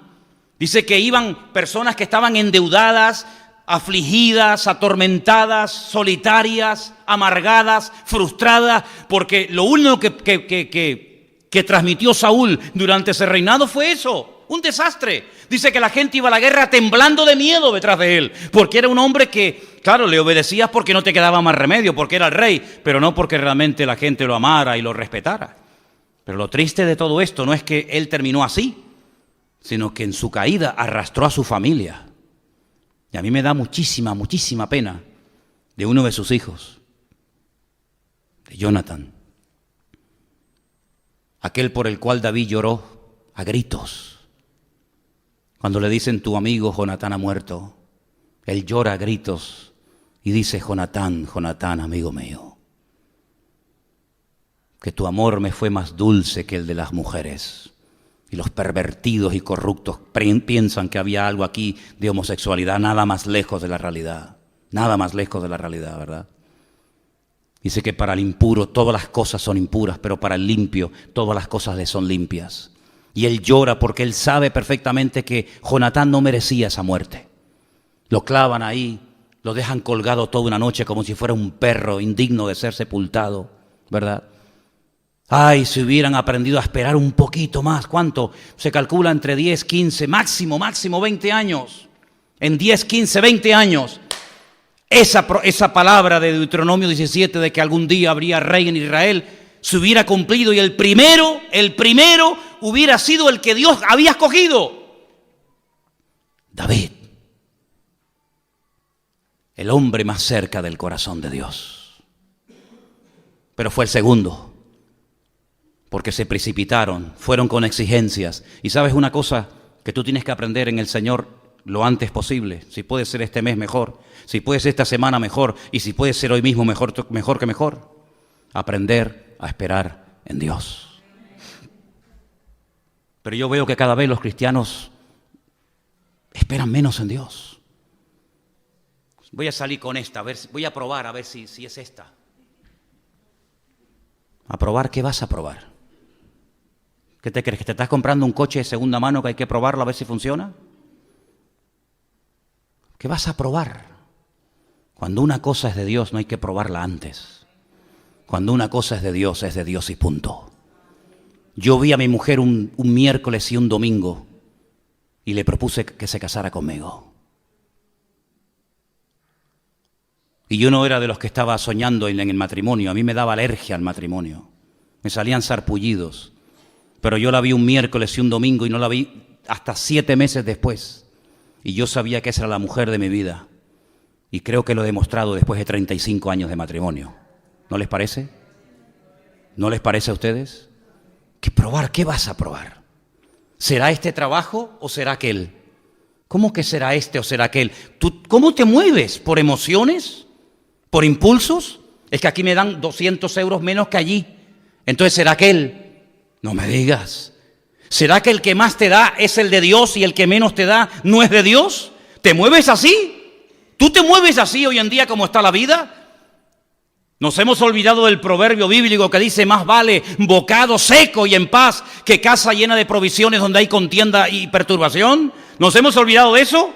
dice que iban personas que estaban endeudadas, afligidas, atormentadas, solitarias, amargadas, frustradas, porque lo único que transmitió Saúl durante ese reinado fue eso. Un desastre. Dice que la gente iba a la guerra temblando de miedo detrás de él, porque era un hombre que, claro, le obedecías porque no te quedaba más remedio, porque era el rey, pero no porque realmente la gente lo amara y lo respetara. Pero lo triste de todo esto no es que él terminó así, sino que en su caída arrastró a su familia. Y a mí me da muchísima, muchísima pena de uno de sus hijos, de Jonathan, aquel por el cual David lloró a gritos. Cuando le dicen tu amigo Jonatán ha muerto, él llora a gritos y dice, Jonatán, Jonatán, amigo mío, que tu amor me fue más dulce que el de las mujeres. Y los pervertidos y corruptos piensan que había algo aquí de homosexualidad, nada más lejos de la realidad, nada más lejos de la realidad, ¿verdad? Dice que para el impuro todas las cosas son impuras, pero para el limpio todas las cosas le son limpias. Y él llora porque él sabe perfectamente que Jonatán no merecía esa muerte. Lo clavan ahí, lo dejan colgado toda una noche como si fuera un perro indigno de ser sepultado, ¿verdad? Ay, si hubieran aprendido a esperar un poquito más. ¿Cuánto? Se calcula entre 10, 15, máximo 20 años. En 10, 15, 20 años. Esa palabra de Deuteronomio 17 de que algún día habría rey en Israel se hubiera cumplido y el primero hubiera sido el que Dios había escogido. David, el hombre más cerca del corazón de Dios. Pero fue el segundo, porque se precipitaron, fueron con exigencias. Y sabes una cosa que tú tienes que aprender en el Señor lo antes posible. Si puede ser este mes mejor, si puede ser esta semana mejor, y si puede ser hoy mismo mejor que mejor. Aprender a esperar en Dios. Pero yo veo que cada vez los cristianos esperan menos en Dios. Voy a salir con esta, voy a probar a ver si es esta. ¿A probar qué vas a probar? ¿Qué te crees? ¿Que te estás comprando un coche de segunda mano que hay que probarlo a ver si funciona? ¿Qué vas a probar? Cuando una cosa es de Dios no hay que probarla antes. Cuando una cosa es de Dios y punto. Yo vi a mi mujer un miércoles y un domingo y le propuse que se casara conmigo. Y yo no era de los que estaba soñando en el matrimonio. A mí me daba alergia al matrimonio. Me salían sarpullidos. Pero yo la vi un miércoles y un domingo y no la vi hasta 7 meses después. Y yo sabía que esa era la mujer de mi vida. Y creo que lo he demostrado después de 35 años de matrimonio. ¿No les parece? ¿No les parece a ustedes? ¿Qué probar? ¿Qué vas a probar? ¿Será este trabajo o será aquel? ¿Cómo que será este o será aquel? ¿Tú cómo te mueves? ¿Por emociones? ¿Por impulsos? Es que aquí me dan 200 euros menos que allí. Entonces, ¿será aquel? No me digas. ¿Será que el que más te da es el de Dios y el que menos te da no es de Dios? ¿Te mueves así? ¿Tú te mueves así hoy en día como está la vida? Nos hemos olvidado del proverbio bíblico que dice: más vale bocado seco y en paz que casa llena de provisiones donde hay contienda y perturbación. ¿Nos hemos olvidado de eso?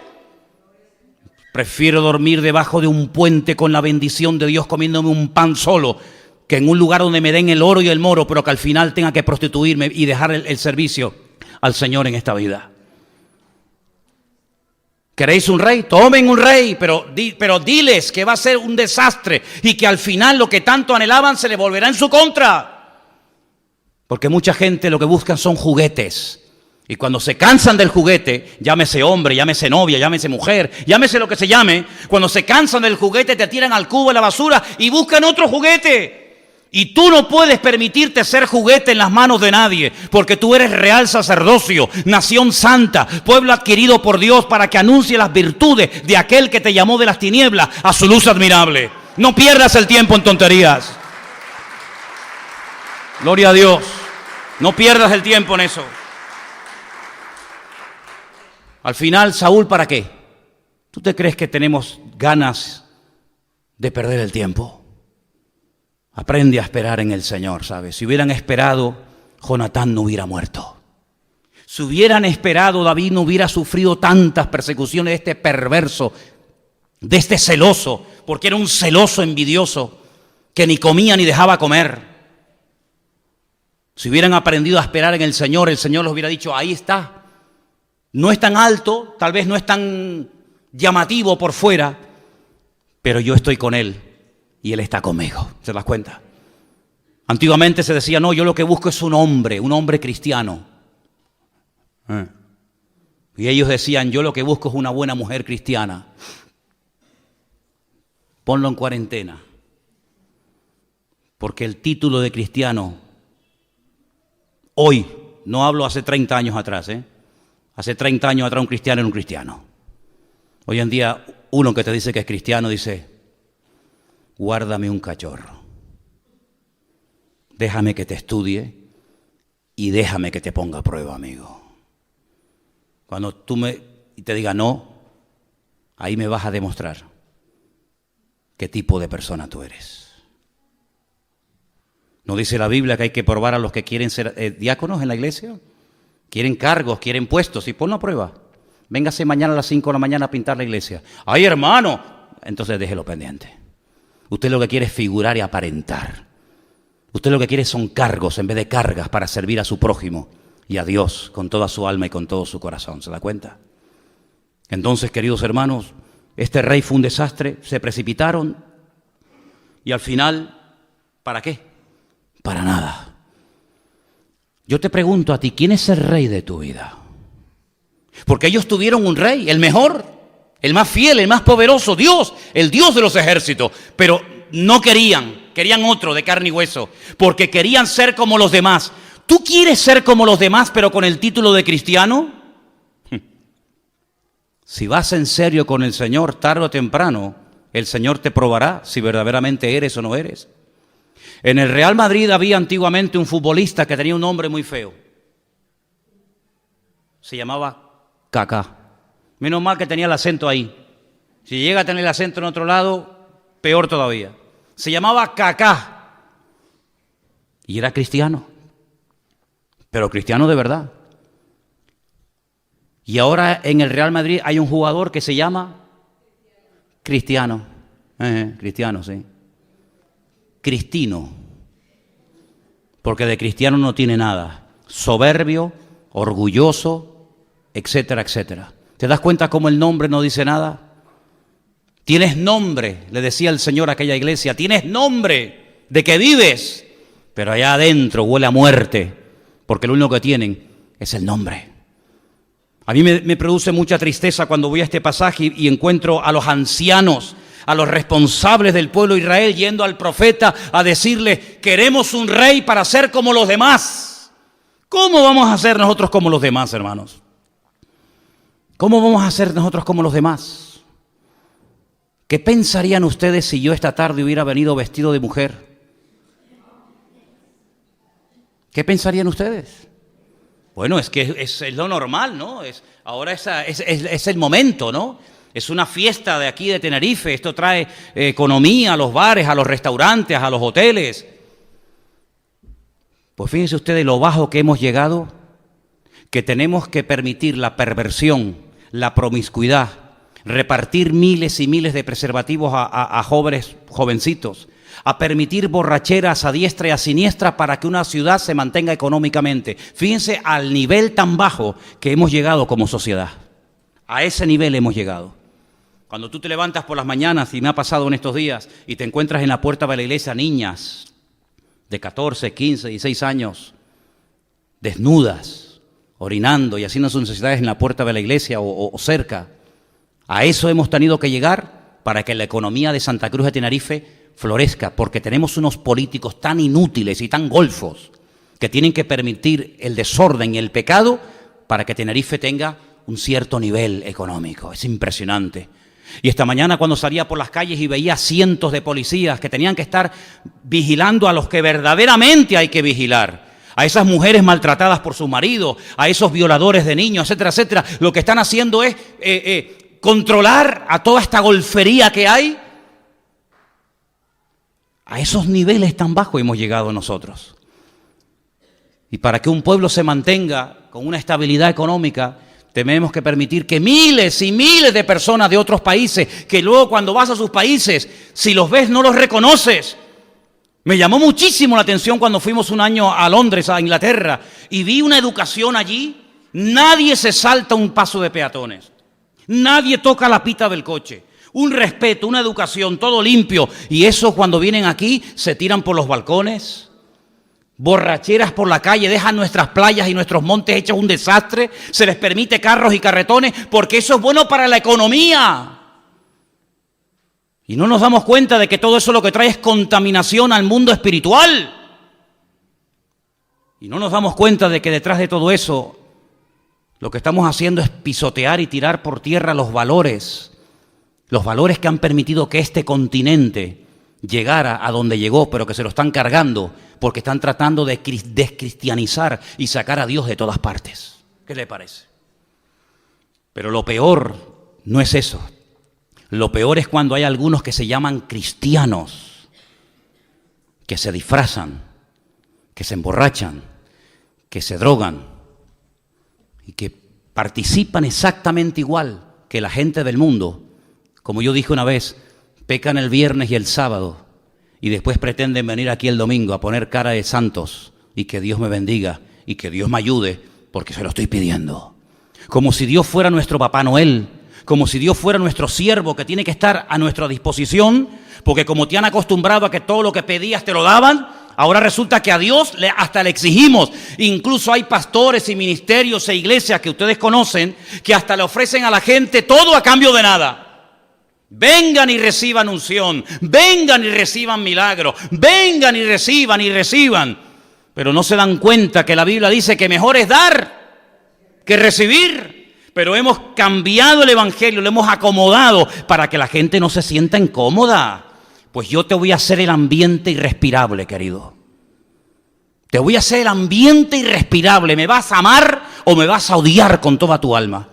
Prefiero dormir debajo de un puente con la bendición de Dios comiéndome un pan solo, que en un lugar donde me den el oro y el moro, pero que al final tenga que prostituirme y dejar el servicio al Señor en esta vida. ¿Queréis un rey? Tomen un rey, pero diles que va a ser un desastre y que al final lo que tanto anhelaban se le volverá en su contra. Porque mucha gente lo que buscan son juguetes. Y cuando se cansan del juguete, llámese hombre, llámese novia, llámese mujer, llámese lo que se llame, cuando se cansan del juguete te tiran al cubo de la basura y buscan otro juguete. Y tú no puedes permitirte ser juguete en las manos de nadie, porque tú eres real sacerdocio, nación santa, pueblo adquirido por Dios para que anuncie las virtudes de aquel que te llamó de las tinieblas a su luz admirable. No pierdas el tiempo en tonterías. Gloria a Dios. No pierdas el tiempo en eso. Al final, Saúl, ¿para qué? ¿Tú te crees que tenemos ganas de perder el tiempo? Aprende a esperar en el Señor, ¿sabes? Si hubieran esperado, Jonatán no hubiera muerto. Si hubieran esperado, David no hubiera sufrido tantas persecuciones de este perverso, de este celoso, porque era un celoso envidioso que ni comía ni dejaba comer. Si hubieran aprendido a esperar en el Señor les hubiera dicho: ahí está. No es tan alto, tal vez no es tan llamativo por fuera, pero yo estoy con él y él está conmigo. ¿Se das cuenta? Antiguamente se decía: no, yo lo que busco es un hombre cristiano. Y ellos decían: yo lo que busco es una buena mujer cristiana. Ponlo en cuarentena. Porque el título de cristiano, hoy, no hablo hace 30 años atrás, Hace 30 años atrás un cristiano era un cristiano. Hoy en día uno que te dice que es cristiano dice: guárdame un cachorro. Déjame que te estudie y déjame que te ponga a prueba, amigo. Cuando tú te diga no, ahí me vas a demostrar qué tipo de persona tú eres. ¿No dice la Biblia que hay que probar a los que quieren ser diáconos en la iglesia? Quieren cargos, quieren puestos, y ponlo a prueba. Véngase mañana a las 5 de la mañana a pintar la iglesia. ¡Ay, hermano! Entonces déjelo pendiente. Usted lo que quiere es figurar y aparentar. Usted lo que quiere son cargos en vez de cargas para servir a su prójimo y a Dios con toda su alma y con todo su corazón. ¿Se da cuenta? Entonces, queridos hermanos, este rey fue un desastre, se precipitaron y al final, ¿para qué? Para nada. Yo te pregunto a ti, ¿quién es el rey de tu vida? Porque ellos tuvieron un rey, el mejor, el más fiel, el más poderoso, Dios, el Dios de los ejércitos. Pero no querían otro de carne y hueso, porque querían ser como los demás. ¿Tú quieres ser como los demás, pero con el título de cristiano? Si vas en serio con el Señor, tarde o temprano, el Señor te probará si verdaderamente eres o no eres. En el Real Madrid había antiguamente un futbolista que tenía un nombre muy feo. Se llamaba Kaká. Menos mal que tenía el acento ahí. Si llega a tener el acento en otro lado, peor todavía. Se llamaba Kaká. Y era cristiano. Pero cristiano de verdad. Y ahora en el Real Madrid hay un jugador que se llama Cristiano. Cristiano, sí. Cristino, porque de cristiano no tiene nada, soberbio, orgulloso, etcétera, etcétera. ¿Te das cuenta cómo el nombre no dice nada? Tienes nombre, le decía el Señor a aquella iglesia, tienes nombre de que vives, pero allá adentro huele a muerte, porque lo único que tienen es el nombre. A mí me produce mucha tristeza cuando voy a este pasaje y encuentro a los ancianos a los responsables del pueblo de Israel yendo al profeta a decirle, queremos un rey para ser como los demás. ¿Cómo vamos a ser nosotros como los demás, hermanos? ¿Cómo vamos a ser nosotros como los demás? ¿Qué pensarían ustedes si yo esta tarde hubiera venido vestido de mujer? ¿Qué pensarían ustedes? Bueno, es que es lo normal, ¿no? Ahora es el momento, ¿no? Es una fiesta de aquí de Tenerife, esto trae economía a los bares, a los restaurantes, a los hoteles. Pues fíjense ustedes lo bajo que hemos llegado, que tenemos que permitir la perversión, la promiscuidad, repartir miles y miles de preservativos a jóvenes, jovencitos, a permitir borracheras a diestra y a siniestra para que una ciudad se mantenga económicamente. Fíjense al nivel tan bajo que hemos llegado como sociedad. A ese nivel hemos llegado. Cuando tú te levantas por las mañanas, y me ha pasado en estos días, y te encuentras en la puerta de la iglesia niñas de 14, 15, 16 años, desnudas, orinando y haciendo sus necesidades en la puerta de la iglesia o cerca. A eso hemos tenido que llegar para que la economía de Santa Cruz de Tenerife florezca, porque tenemos unos políticos tan inútiles y tan golfos que tienen que permitir el desorden y el pecado para que Tenerife tenga un cierto nivel económico. Es impresionante. Y esta mañana cuando salía por las calles y veía cientos de policías que tenían que estar vigilando a los que verdaderamente hay que vigilar, a esas mujeres maltratadas por su marido, a esos violadores de niños, etcétera, etcétera, lo que están haciendo es controlar a toda esta golfería que hay. A esos niveles tan bajos hemos llegado nosotros. Y para que un pueblo se mantenga con una estabilidad económica, tenemos que permitir que miles y miles de personas de otros países, que luego cuando vas a sus países, si los ves no los reconoces. Me llamó muchísimo la atención cuando fuimos un año a Londres, a Inglaterra, y vi una educación allí. Nadie se salta un paso de peatones. Nadie toca la pita del coche. Un respeto, una educación, todo limpio. Y eso cuando vienen aquí se tiran por los balcones. Borracheras por la calle, dejan nuestras playas y nuestros montes hechos un desastre. Se les permite carros y carretones porque eso es bueno para la economía. Y no nos damos cuenta de que todo eso lo que trae es contaminación al mundo espiritual. Y no nos damos cuenta de que detrás de todo eso lo que estamos haciendo es pisotear y tirar por tierra los valores que han permitido que este continente llegara a donde llegó, pero que se lo están cargando porque están tratando de descristianizar y sacar a Dios de todas partes. ¿Qué le parece? Pero lo peor no es eso. Lo peor es cuando hay algunos que se llaman cristianos, que se disfrazan, que se emborrachan, que se drogan y que participan exactamente igual que la gente del mundo. Como yo dije una vez, pecan el viernes y el sábado y después pretenden venir aquí el domingo a poner cara de santos y que Dios me bendiga y que Dios me ayude porque se lo estoy pidiendo. Como si Dios fuera nuestro Papá Noel, como si Dios fuera nuestro siervo que tiene que estar a nuestra disposición, porque como te han acostumbrado a que todo lo que pedías te lo daban, ahora resulta que a Dios hasta le exigimos. Incluso hay pastores y ministerios e iglesias que ustedes conocen que hasta le ofrecen a la gente todo a cambio de nada. Vengan y reciban unción, vengan y reciban milagro, vengan y reciban. Pero no se dan cuenta que la Biblia dice que mejor es dar que recibir. Pero hemos cambiado el evangelio, lo hemos acomodado para que la gente no se sienta incómoda. Pues yo te voy a hacer el ambiente irrespirable, querido. Te voy a hacer el ambiente irrespirable. ¿Me vas a amar o me vas a odiar con toda tu alma?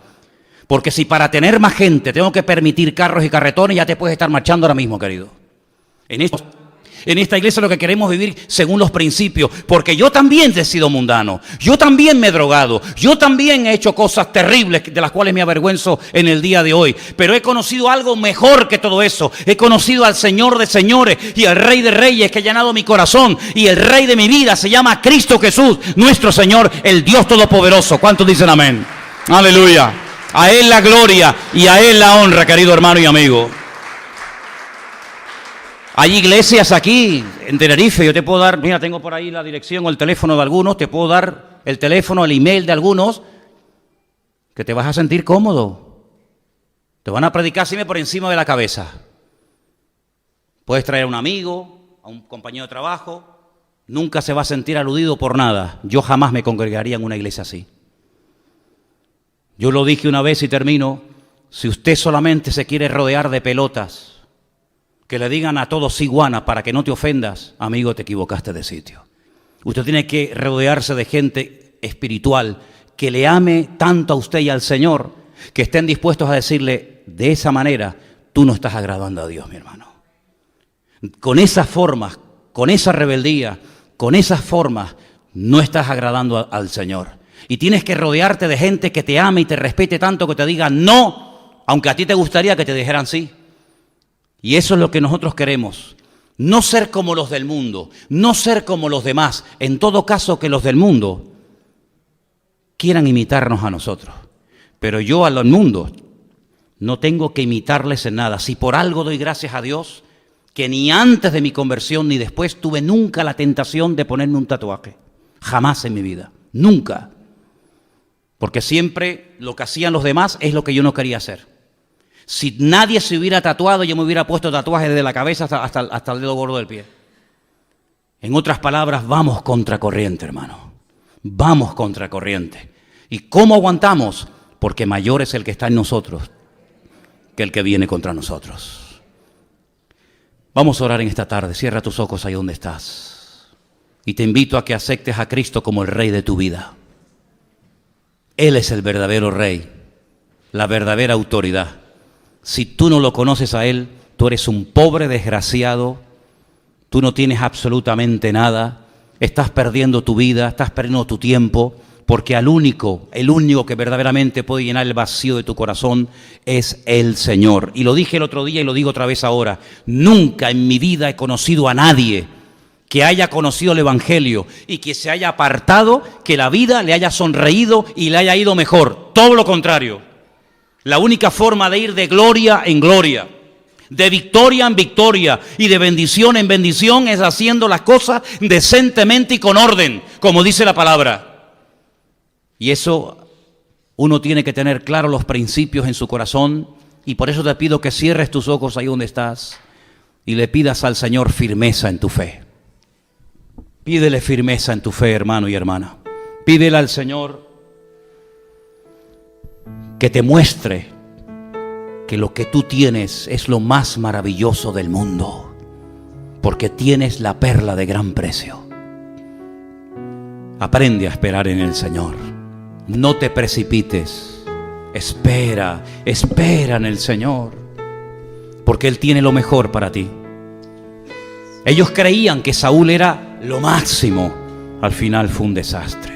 Porque si para tener más gente tengo que permitir carros y carretones, ya te puedes estar marchando ahora mismo, querido. En esta iglesia lo que queremos vivir según los principios, porque yo también he sido mundano, yo también me he drogado, yo también he hecho cosas terribles de las cuales me avergüenzo en el día de hoy, pero he conocido algo mejor que todo eso. He conocido al Señor de señores y al Rey de reyes que ha llenado mi corazón, y el Rey de mi vida se llama Cristo Jesús, nuestro Señor, el Dios Todopoderoso. ¿Cuántos dicen amén? Aleluya. A Él la gloria y a Él la honra, querido hermano y amigo. Hay iglesias aquí en Tenerife, yo te puedo dar, mira, tengo por ahí la dirección o el teléfono de algunos, te puedo dar el teléfono, el email de algunos, que te vas a sentir cómodo. Te van a predicar siempre por encima de la cabeza. Puedes traer a un amigo, a un compañero de trabajo, nunca se va a sentir aludido por nada. Yo jamás me congregaría en una iglesia así. Yo lo dije una vez y termino, si usted solamente se quiere rodear de pelotas, que le digan a todos iguana para que no te ofendas, amigo, te equivocaste de sitio. Usted tiene que rodearse de gente espiritual que le ame tanto a usted y al Señor, que estén dispuestos a decirle, de esa manera, tú no estás agradando a Dios, mi hermano. Con esas formas, con esa rebeldía, con esas formas, no estás agradando al Señor. Y tienes que rodearte de gente que te ame y te respete tanto que te diga no, aunque a ti te gustaría que te dijeran sí. Y eso es lo que nosotros queremos. No ser como los del mundo, no ser como los demás. En todo caso, que los del mundo quieran imitarnos a nosotros. Pero yo al mundo no tengo que imitarles en nada. Si por algo doy gracias a Dios, que ni antes de mi conversión ni después tuve nunca la tentación de ponerme un tatuaje. Jamás en mi vida. Nunca. Porque siempre lo que hacían los demás es lo que yo no quería hacer. Si nadie se hubiera tatuado, yo me hubiera puesto tatuajes desde la cabeza hasta el dedo gordo del pie. En otras palabras, vamos contracorriente, hermano. Vamos contracorriente. ¿Y cómo aguantamos? Porque mayor es el que está en nosotros que el que viene contra nosotros. Vamos a orar en esta tarde. Cierra tus ojos ahí donde estás. Y te invito a que aceptes a Cristo como el Rey de tu vida. Él es el verdadero Rey, la verdadera autoridad. Si tú no lo conoces a Él, tú eres un pobre desgraciado, tú no tienes absolutamente nada, estás perdiendo tu vida, estás perdiendo tu tiempo, porque el único que verdaderamente puede llenar el vacío de tu corazón es el Señor. Y lo dije el otro día y lo digo otra vez ahora, nunca en mi vida he conocido a nadie que haya conocido el Evangelio y que se haya apartado, que la vida le haya sonreído y le haya ido mejor. Todo lo contrario. La única forma de ir de gloria en gloria, de victoria en victoria y de bendición en bendición es haciendo las cosas decentemente y con orden, como dice la palabra. Y eso uno tiene que tener claro los principios en su corazón y por eso te pido que cierres tus ojos ahí donde estás y le pidas al Señor firmeza en tu fe. Pídele firmeza en tu fe, hermano y hermana. Pídele al Señor que te muestre que lo que tú tienes es lo más maravilloso del mundo, porque tienes la perla de gran precio. Aprende a esperar en el Señor. No te precipites. Espera en el Señor, porque Él tiene lo mejor para ti. Ellos creían que Saúl era lo máximo. Al final fue un desastre.